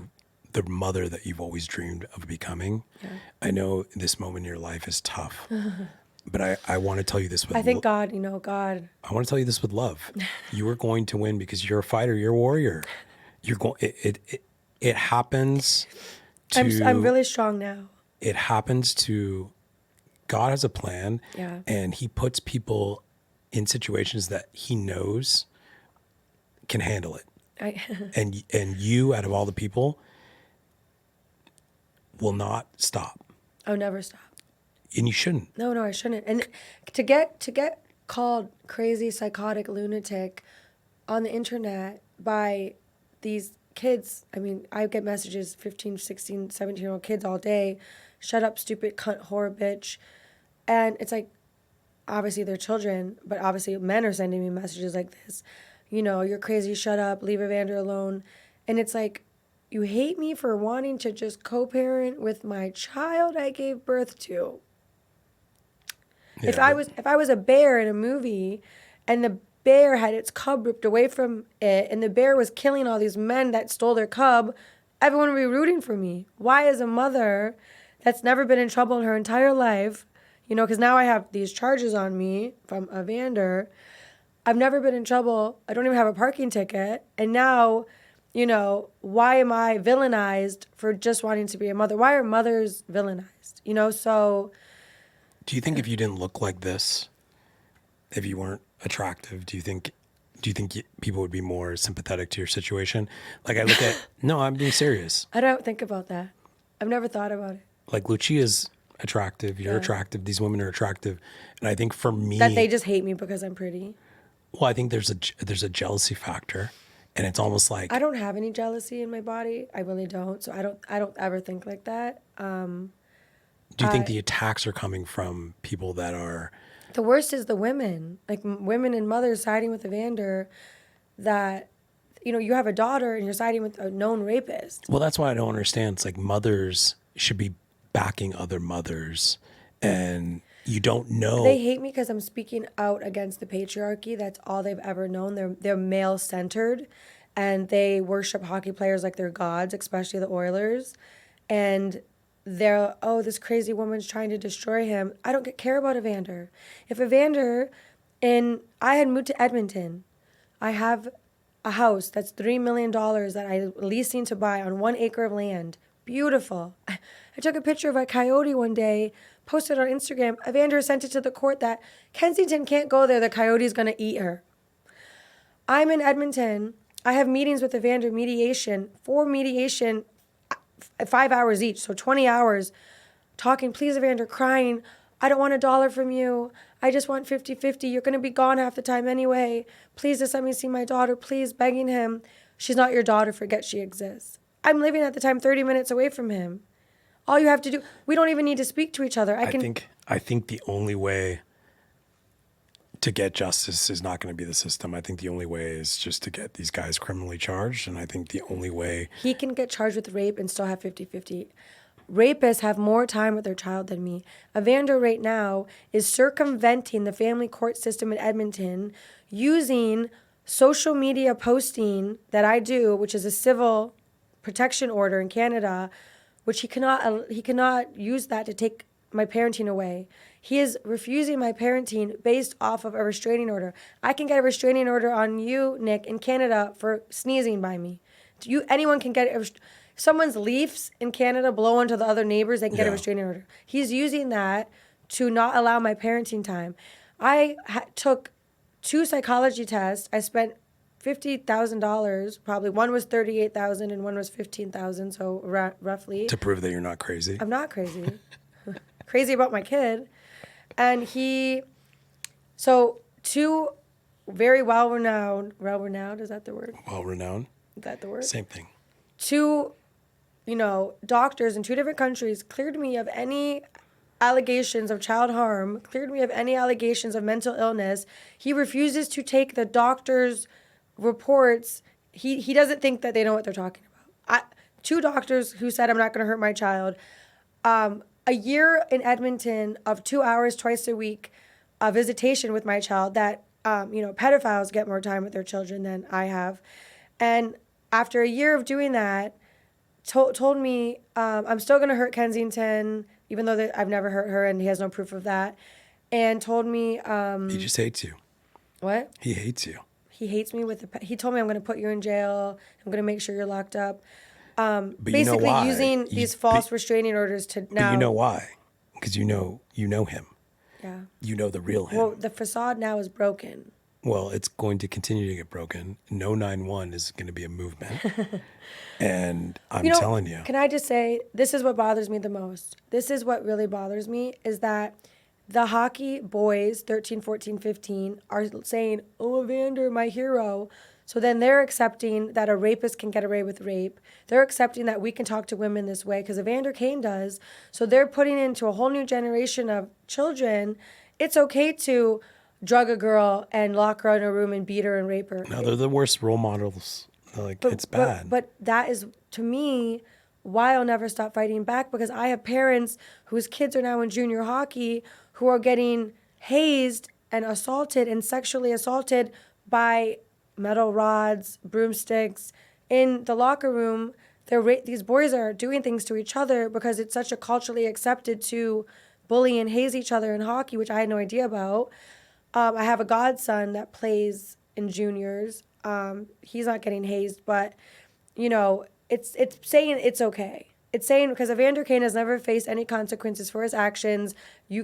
the mother that you've always dreamed of becoming. Yeah. I know this moment in your life is tough, but I want to tell you this with... I think God. I want to tell you this with love. You are going to win because you're a fighter. You're a warrior. You're going... It happens to... I'm really strong now. It happens to... God has a plan, and he puts people in situations that he knows can handle it. And you, out of all the people, will not stop. I'll never stop. And you shouldn't. No, I shouldn't. And to get called crazy, psychotic, lunatic on the internet by these kids, I mean, I get messages, 15, 16, 17-year-old kids all day, shut up, stupid, cunt, whore, bitch. And it's like, obviously they're children, but obviously men are sending me messages like this. You're crazy, shut up, leave Evander alone. And it's like, you hate me for wanting to just co-parent with my child I gave birth to. Yeah, if I was a bear in a movie and the bear had its cub ripped away from it and the bear was killing all these men that stole their cub, everyone would be rooting for me. Why, as a mother that's never been in trouble in her entire life, because now I have these charges on me from Evander. I've never been in trouble. I don't even have a parking ticket. And now, why am I villainized for just wanting to be a mother? Why are mothers villainized? So... Do you think if you didn't look like this, if you weren't attractive, do you think people would be more sympathetic to your situation? Like I look at... No, I'm being serious. I don't think about that. I've never thought about it. Like Lucia's attractive, you're attractive, these women are attractive. And I think for me, That they just hate me because I'm pretty. well, I think there's a jealousy factor, and it's almost like, I don't have any jealousy in my body. I really don't. So I don't ever think like that. do you think the attacks are coming from people that are, The worst is the women, like women and mothers siding with Evander, that, you know, you have a daughter and you're siding with a known rapist. well, that's why I don't understand. It's like mothers should be backing other mothers, and you don't know. They hate me because I'm speaking out against the patriarchy. That's all they've ever known. They're male centered, and they worship hockey players like they're gods, especially the Oilers. And they're, oh, this crazy woman's trying to destroy him. I don't care about Evander. If Evander, I had moved to Edmonton. I have a house that's $3 million that I'm leasing to buy on 1 acre of land. Beautiful. I took a picture of a coyote one day, posted on Instagram. Evander sent it to the court that Kensington can't go there. The coyote's going to eat her. I'm in Edmonton. I have meetings with Evander, for mediation, 5 hours each, so 20 hours, talking, please, Evander, crying. I don't want $1 from you. I just want 50-50. You're going to be gone half the time anyway. Please just let me see my daughter. Please, begging him. She's not your daughter. Forget she exists. I'm living at the time 30 minutes away from him. All you have to do, we don't even need to speak to each other. I think the only way to get justice is not going to be the system. I think the only way is just to get these guys criminally charged. And I think the only way... He can get charged with rape and still have 50-50. Rapists have more time with their child than me. Evander right now is circumventing the family court system in Edmonton using social media posting that I do, which is a civil protection order in Canada, which he cannot use that to take my parenting away. He is refusing my parenting based off of a restraining order. I can get a restraining order on you, Nick, in Canada for sneezing by me. Anyone can get someone's leaves in Canada blow onto the other neighbors, they can get a restraining order. He's using that to not allow my parenting time. I took 2 psychology tests. I spent $50,000, probably. One was $38,000 and one was $15,000, so roughly. To prove that you're not crazy. I'm not crazy. Crazy about my kid. And so 2 very well-renowned, is that the word? Well-renowned. Is that the word? Same thing. 2, doctors in 2 different countries cleared me of any allegations of child harm, cleared me of any allegations of mental illness. He refuses to take the doctor's reports. He doesn't think that they know what they're talking about. 2 doctors who said I'm not going to hurt my child. A year in Edmonton of 2 hours twice a week, a visitation with my child that, pedophiles get more time with their children than I have. And after a year of doing that, told me I'm still going to hurt Kensington, even though I've never hurt her and he has no proof of that. And told me... he just hates you. What? He hates you. He hates me he told me I'm going to put you in jail. I'm going to make sure you're locked up. But basically you know why? using these false restraining orders to now... But you know why? Because you know him. Yeah. You know the real him. Well, the facade now is broken. Well, it's going to continue to get broken. No 9-1 is going to be a movement. And I'm telling you. Can I just say, this is what bothers me the most. This is what really bothers me, is that the hockey boys, 13, 14, 15, are saying, oh, Evander, my hero. So then they're accepting that a rapist can get away with rape. They're accepting that we can talk to women this way because Evander Kane does. So they're putting into a whole new generation of children, it's okay to drug a girl and lock her in a room and beat her and rape her. No, they're the worst role models. It's bad. But that is, to me, why I'll never stop fighting back, because I have parents whose kids are now in junior hockey who are getting hazed and assaulted and sexually assaulted by metal rods, broomsticks. In the locker room, these boys are doing things to each other because it's such a culturally accepted to bully and haze each other in hockey, which I had no idea about. I have a godson that plays in juniors. He's not getting hazed, but, it's saying it's okay. It's saying, because Evander Kane has never faced any consequences for his actions.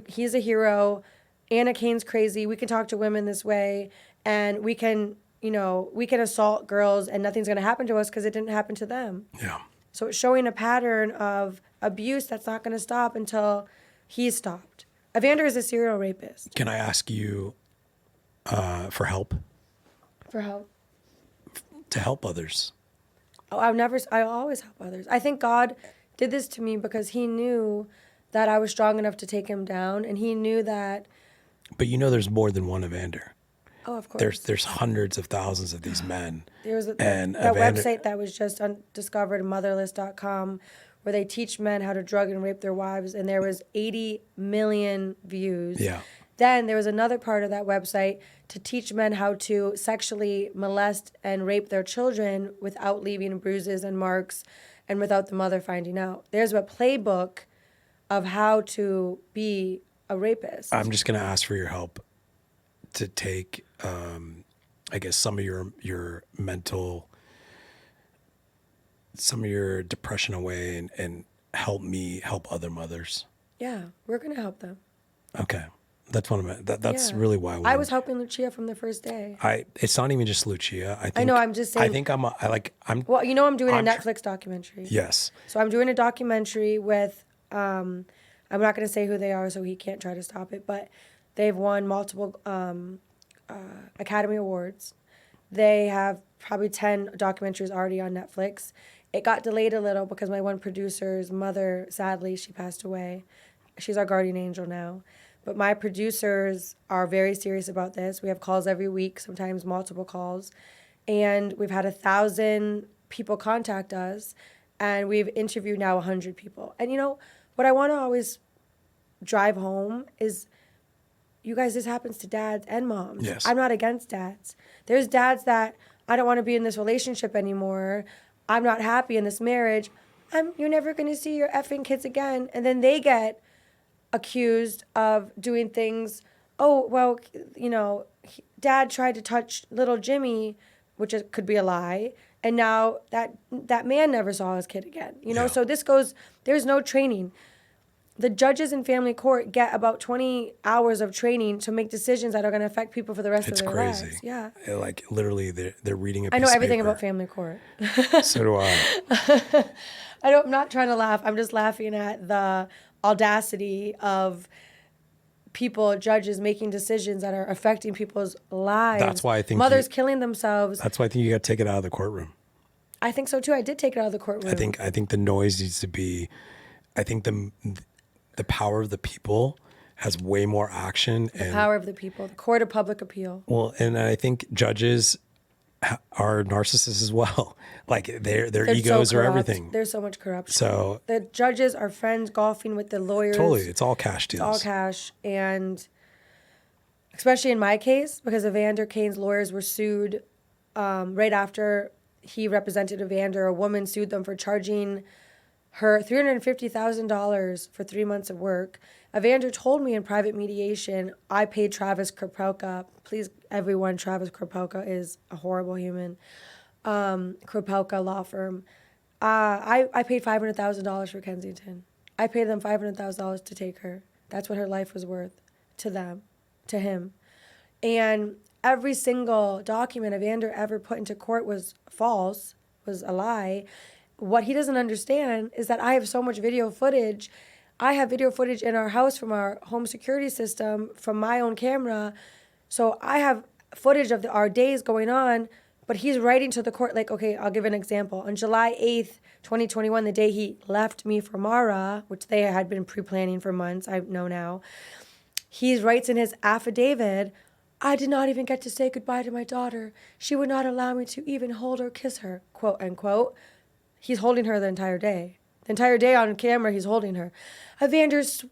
He's a hero. Anna Kane's crazy. We can talk to women this way, and we can assault girls, and nothing's going to happen to us because it didn't happen to them. Yeah. So it's showing a pattern of abuse that's not going to stop until he's stopped. Evander is a serial rapist. Can I ask you for help? For help. To help others. Oh, I always help others. I think God did this to me because he knew that I was strong enough to take him down, and he knew that. But you know there's more than one Evander. Oh, of course. There's hundreds of thousands of these men. There was that Evander, website that was just discovered, motherless.com, where they teach men how to drug and rape their wives, and there was 80 million views. Yeah. Then there was another part of that website to teach men how to sexually molest and rape their children without leaving bruises and marks and without the mother finding out. There's a playbook of how to be a rapist. I'm just going to ask for your help to take, I guess, some of your mental, some of your depression away and help me help other mothers. Yeah, we're going to help them. Okay. That's one of my, that's really why I was helping Lucia from the first day. It's not even just Lucia. I know, I'm just saying. I think I'm Well, I'm doing a Netflix documentary. Yes. So I'm doing a documentary with, I'm not going to say who they are so he can't try to stop it, but they've won multiple Academy Awards. They have probably 10 documentaries already on Netflix. It got delayed a little because my one producer's mother, sadly, she passed away. She's our guardian angel now. But my producers are very serious about this. We have calls every week, sometimes multiple calls. And we've had 1,000 people contact us, and we've interviewed now 100 people. And what I want to always drive home is, you guys, this happens to dads and moms. Yes. I'm not against dads. There's dads that, I don't want to be in this relationship anymore. I'm not happy in this marriage. You're never going to see your effing kids again. And then they get accused of doing things. Oh, well, dad tried to touch little Jimmy, which could be a lie. And now that man never saw his kid again. Yeah. So there's no training. The judges in family court get about 20 hours of training to make decisions that are going to affect people for the rest of their lives. It's crazy. Yeah. Like literally they're reading a piece I know of everything paper. about family court. So do I. I'm not trying to laugh. I'm just laughing at the audacity of people, judges, making decisions that are affecting people's lives. That's why I think mothers killing themselves. That's why I think you got to take it out of the courtroom. I think so too. I did take it out of the courtroom. I think the noise needs to be. I think the power of the people has way more action. The power of the people. The court of public appeal. Well, and I think judges are narcissists as well. Like their egos so are corrupt. everything. There's so much corruption. So the judges are friends golfing with the lawyers. Totally, it's all cash deals. It's all cash, and especially in my case, because Evander Kane's lawyers were sued right after he represented Evander. A woman sued them for charging her $350,000 for 3 months of work. Evander told me in private mediation, I paid Travis Kropelka. Please, everyone, Travis Kropelka is a horrible human. Kropelka law firm. I paid $500,000 for Kensington. I paid them $500,000 to take her. That's what her life was worth to them, to him. And every single document Evander ever put into court was false, was a lie. What he doesn't understand is that I have so much video footage. I have video footage in our house from our home security system, from my own camera. So I have footage of our days going on, but he's writing to the court like, okay, I'll give an example. On July 8th, 2021, the day he left me for Mara, which they had been pre-planning for months, I know now, he writes in his affidavit, I did not even get to say goodbye to my daughter. She would not allow me to even hold or kiss her, quote unquote. He's holding her the entire day. The entire day on camera, he's holding her. Anna's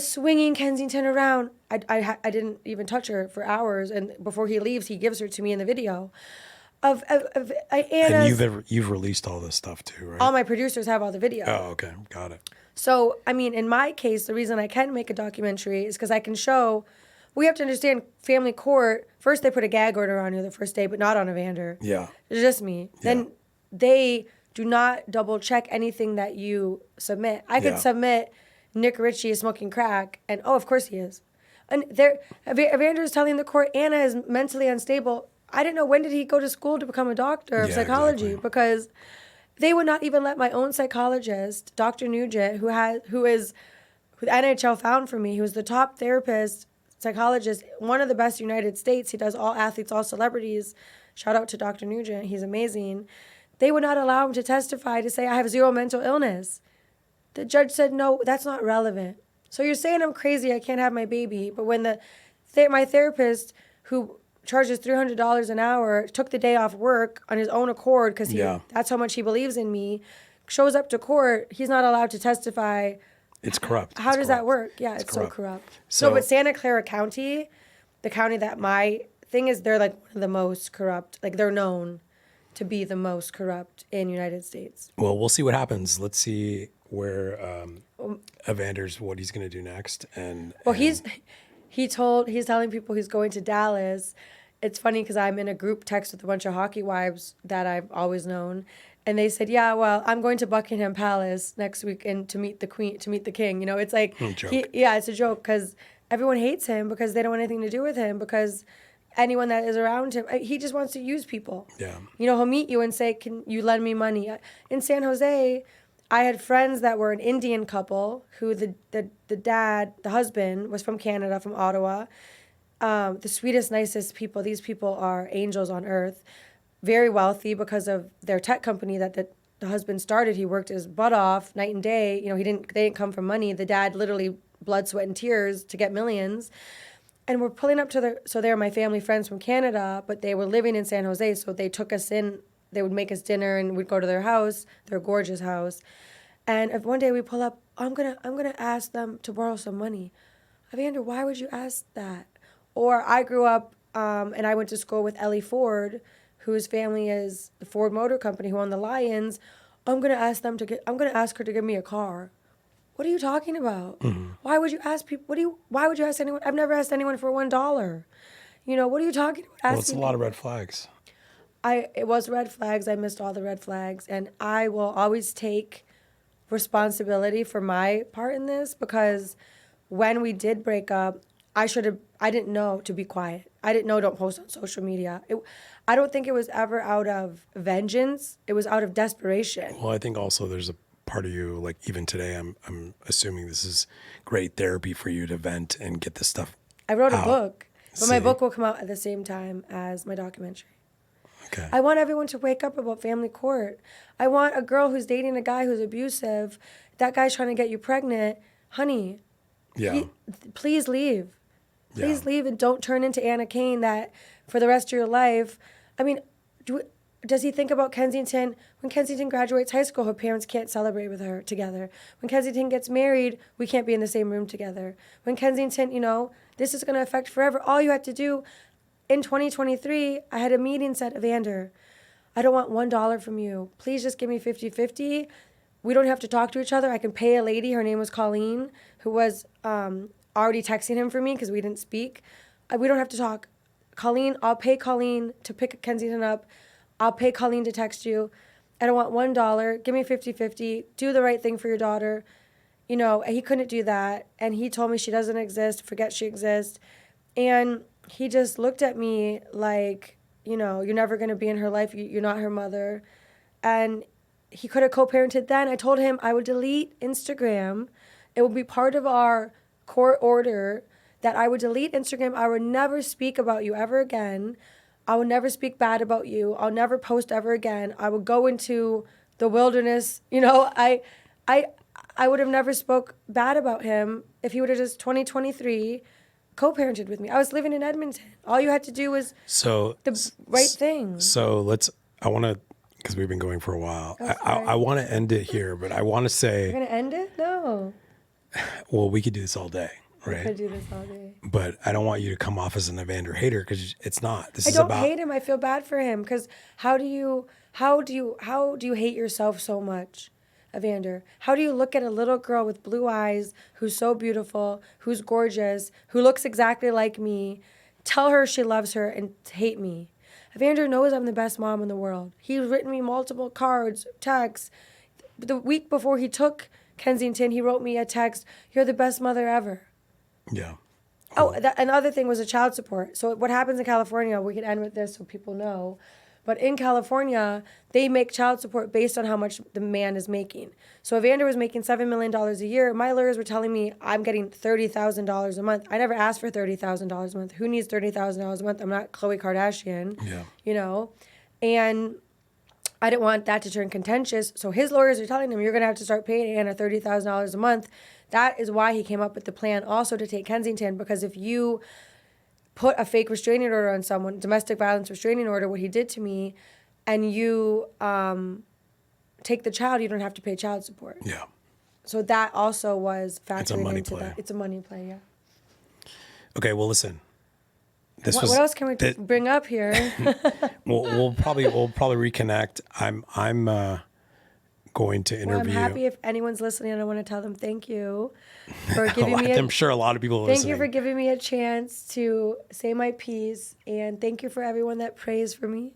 swinging Kensington around. I didn't even touch her for hours, and before he leaves, he gives her to me in the video. Anna's. And you've released all this stuff too, right? All my producers have all the video. Oh, okay, got it. So, in my case, the reason I can make a documentary is because I can show. We have to understand family court. First, they put a gag order on you the first day, but not on Evander. Yeah. It's just me. Yeah. Then they do not double check anything that you submit. I could submit Nik Richie is smoking crack, and of course he is. And Evander is telling the court Anna is mentally unstable. I didn't know, when did he go to school to become a doctor of psychology? Exactly. Because They would not even let my own psychologist, Dr. Nugent, who the NHL found for me, who was the top therapist, psychologist, one of the best in the United States. He does all athletes, all celebrities. Shout out to Dr. Nugent. He's amazing. They would not allow him to testify to say I have zero mental illness. The judge said, no, that's not relevant. So you're saying I'm crazy, I can't have my baby. But when my therapist, who charges $300 an hour, took the day off work on his own accord because that's how much he believes in me, shows up to court, he's not allowed to testify. It's corrupt. How does that work? Yeah, it's so corrupt. So, but Santa Clara County, the county that my thing is, they're like one of the most corrupt. Like, they're known to be the most corrupt in the United States. Well, we'll see what happens. Let's see where Evander's, what he's going to do next. He's telling people he's going to Dallas. It's funny because I'm in a group text with a bunch of hockey wives that I've always known. And they said, yeah, well, I'm going to Buckingham Palace next week and to meet the queen, to meet the king. You know, it's like, it's a joke because everyone hates him because they don't want anything to do with him because anyone that is around him, he just wants to use people. Yeah. You know, he'll meet you and say, can you lend me money? In San Jose, I had friends that were an Indian couple who the dad, the husband, was from Canada, from Ottawa. The sweetest, nicest people. These people are angels on earth. Very wealthy because of their tech company that the husband started. He worked his butt off night and day. You know, they didn't come from money. The dad literally blood, sweat, and tears to get millions. And we're pulling up so they're my family friends from Canada, but they were living in San Jose, so they took us in. They would make us dinner and we'd go to their house, their gorgeous house. And if one day we pull up, I'm gonna ask them to borrow some money. Evander, why would you ask that? Or I grew up and I went to school with Ellie Ford, whose family is the Ford Motor Company, who own the Lions. I'm gonna ask her to give me a car. What are you talking about? Mm-hmm. Why would you ask people? Why would you ask anyone? I've never asked anyone for $1. You know, what are you talking about? Well, it's a lot of red flags. It was red flags. I missed all the red flags, and I will always take responsibility for my part in this because when we did break up, I didn't know to be quiet. I didn't know don't post on social media. I don't think it was ever out of vengeance. It was out of desperation. Well, I think also there's a part of you, like even today, I'm assuming this is great therapy for you to vent and get this stuff I wrote out. A book, but my book will come out at the same time as my documentary. Okay. I want everyone to wake up about family court. I want a girl who's dating a guy who's abusive. That guy's trying to get you pregnant. Honey, please leave. Please leave and don't turn into Anna Kane that for the rest of your life. I mean, does he think about Kensington? When Kensington graduates high school, her parents can't celebrate with her together. When Kensington gets married, we can't be in the same room together. When Kensington, this is going to affect forever. All you have to do, in 2023, I had a meeting said, Evander, I don't want $1 from you. Please just give me 50-50. We don't have to talk to each other. I can pay a lady, her name was Colleen, who was already texting him for me because we didn't speak. We don't have to talk. Colleen, I'll pay Colleen to pick Kensington up. I'll pay Colleen to text you. I don't want $1. Give me 50-50. Do the right thing for your daughter. He couldn't do that. And he told me she doesn't exist. Forget she exists. And he just looked at me like, you're never going to be in her life. You're not her mother. And he could have co-parented then. I told him I would delete Instagram. It would be part of our court order that I would delete Instagram. I would never speak about you ever again. I would never speak bad about you. I'll never post ever again. I would go into the wilderness. I would have never spoke bad about him if he would have just 2023 co-parented with me. I was living in Edmonton. All you had to do was the right thing. So I want to, because we've been going for a while. I want to end it here, but I want to say. You're going to end it? No. Well, we could do this all day. Right. I could do this all day. But I don't want you to come off as an Evander hater because it's not. I don't hate him. I feel bad for him because how do you hate yourself so much, Evander? How do you look at a little girl with blue eyes who's so beautiful, who's gorgeous, who looks exactly like me, tell her she loves her and hate me? Evander knows I'm the best mom in the world. He's written me multiple cards, texts. The week before he took Kensington, he wrote me a text, "You're the best mother ever." Yeah. Cool. Oh, another thing was a child support. So what happens in California, we can end with this so people know. But in California, they make child support based on how much the man is making. So Evander was making $7 million a year. My lawyers were telling me I'm getting $30,000 a month. I never asked for $30,000 a month. Who needs $30,000 a month? I'm not Khloe Kardashian, you know? And I didn't want that to turn contentious. So his lawyers are telling him, you're going to have to start paying Anna $30,000 a month. That is why he came up with the plan also to take Kensington, because if you put a fake restraining order on someone, domestic violence restraining order, what he did to me, and you take the child, you don't have to pay child support. Yeah. So that also was factoring into play. that. It's a money play, yeah. Okay, well, listen. What else can we bring up here? we'll probably reconnect. I'm going to interview. Well, I'm happy if anyone's listening, and I want to tell them thank you for giving me. I'm sure a lot of people are listening. listening. Thank you for giving me a chance to say my piece, and thank you for everyone that prays for me.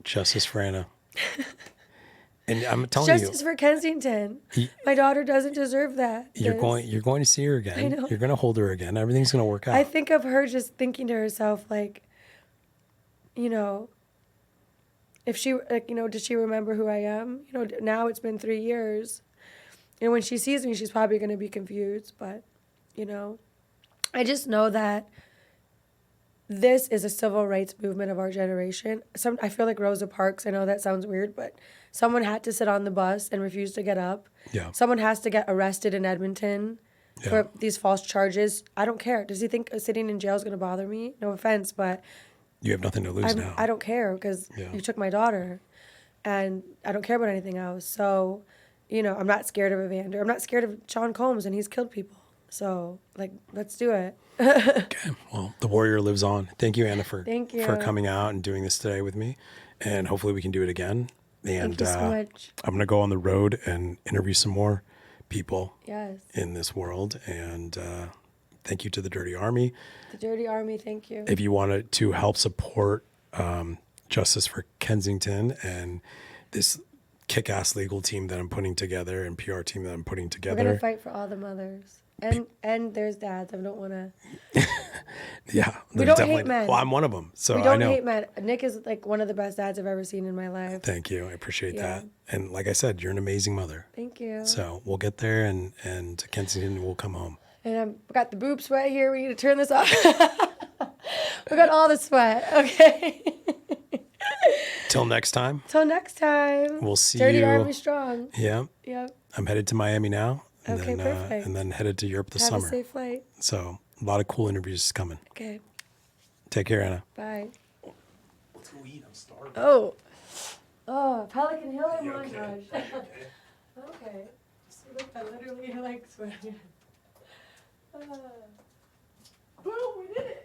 Justice for Anna. And I'm telling you, justice for Kensington. My daughter doesn't deserve that. You're going to see her again. I know. You're going to hold her again. Everything's going to work out. I think of her just thinking to herself, like, you know, if she, like, you know, does she remember who I am? You know, now it's been 3 years. And when she sees me, she's probably going to be confused. But, you know, I just know that this is a civil rights movement of our generation. I feel like Rosa Parks. I know that sounds weird, but someone had to sit on the bus and refuse to get up. Yeah. Someone has to get arrested in Edmonton for these false charges. I don't care. Does he think sitting in jail is going to bother me? No offense, but you have nothing to lose now. I don't care because you took my daughter, and I don't care about anything else. So, you know, I'm not scared of Evander. I'm not scared of Sean Combs, and he's killed people. So, like, let's do it. Okay. Well, the warrior lives on. Thank you, Anna, for coming out and doing this today with me. And hopefully we can do it again. And thank you so much. I'm going to go on the road and interview some more people yes. in this world. And thank you to the Dirty Army. The Dirty Army, thank you. If you wanted to help support Justice for Kensington and this kick-ass legal team that I'm putting together and PR team that I'm putting together. We're going to fight for all the mothers. And there's dads. I don't want to. Yeah. We don't hate men. Well, I'm one of them. So we don't I know. hate men. Nick is like one of the best dads I've ever seen in my life. Thank you. I appreciate that. And like I said, you're an amazing mother. Thank you. So we'll get there and Kensington will come home. And we got the boob sweat here. We need to turn this off. We got all the sweat. Okay. Till next time. Till next time. We'll see Dirty you. Army strong. Yeah. Yep. I'm headed to Miami now. And okay, then, perfect. And then headed to Europe this Have summer. a safe flight. So a lot of cool interviews coming. Okay. Take care, Anna. Bye. Let's go eat. I'm starving. Oh, Pelican Hill or You okay? montage? Okay. Okay. See, look, I literally like sweating. Boom, we did it.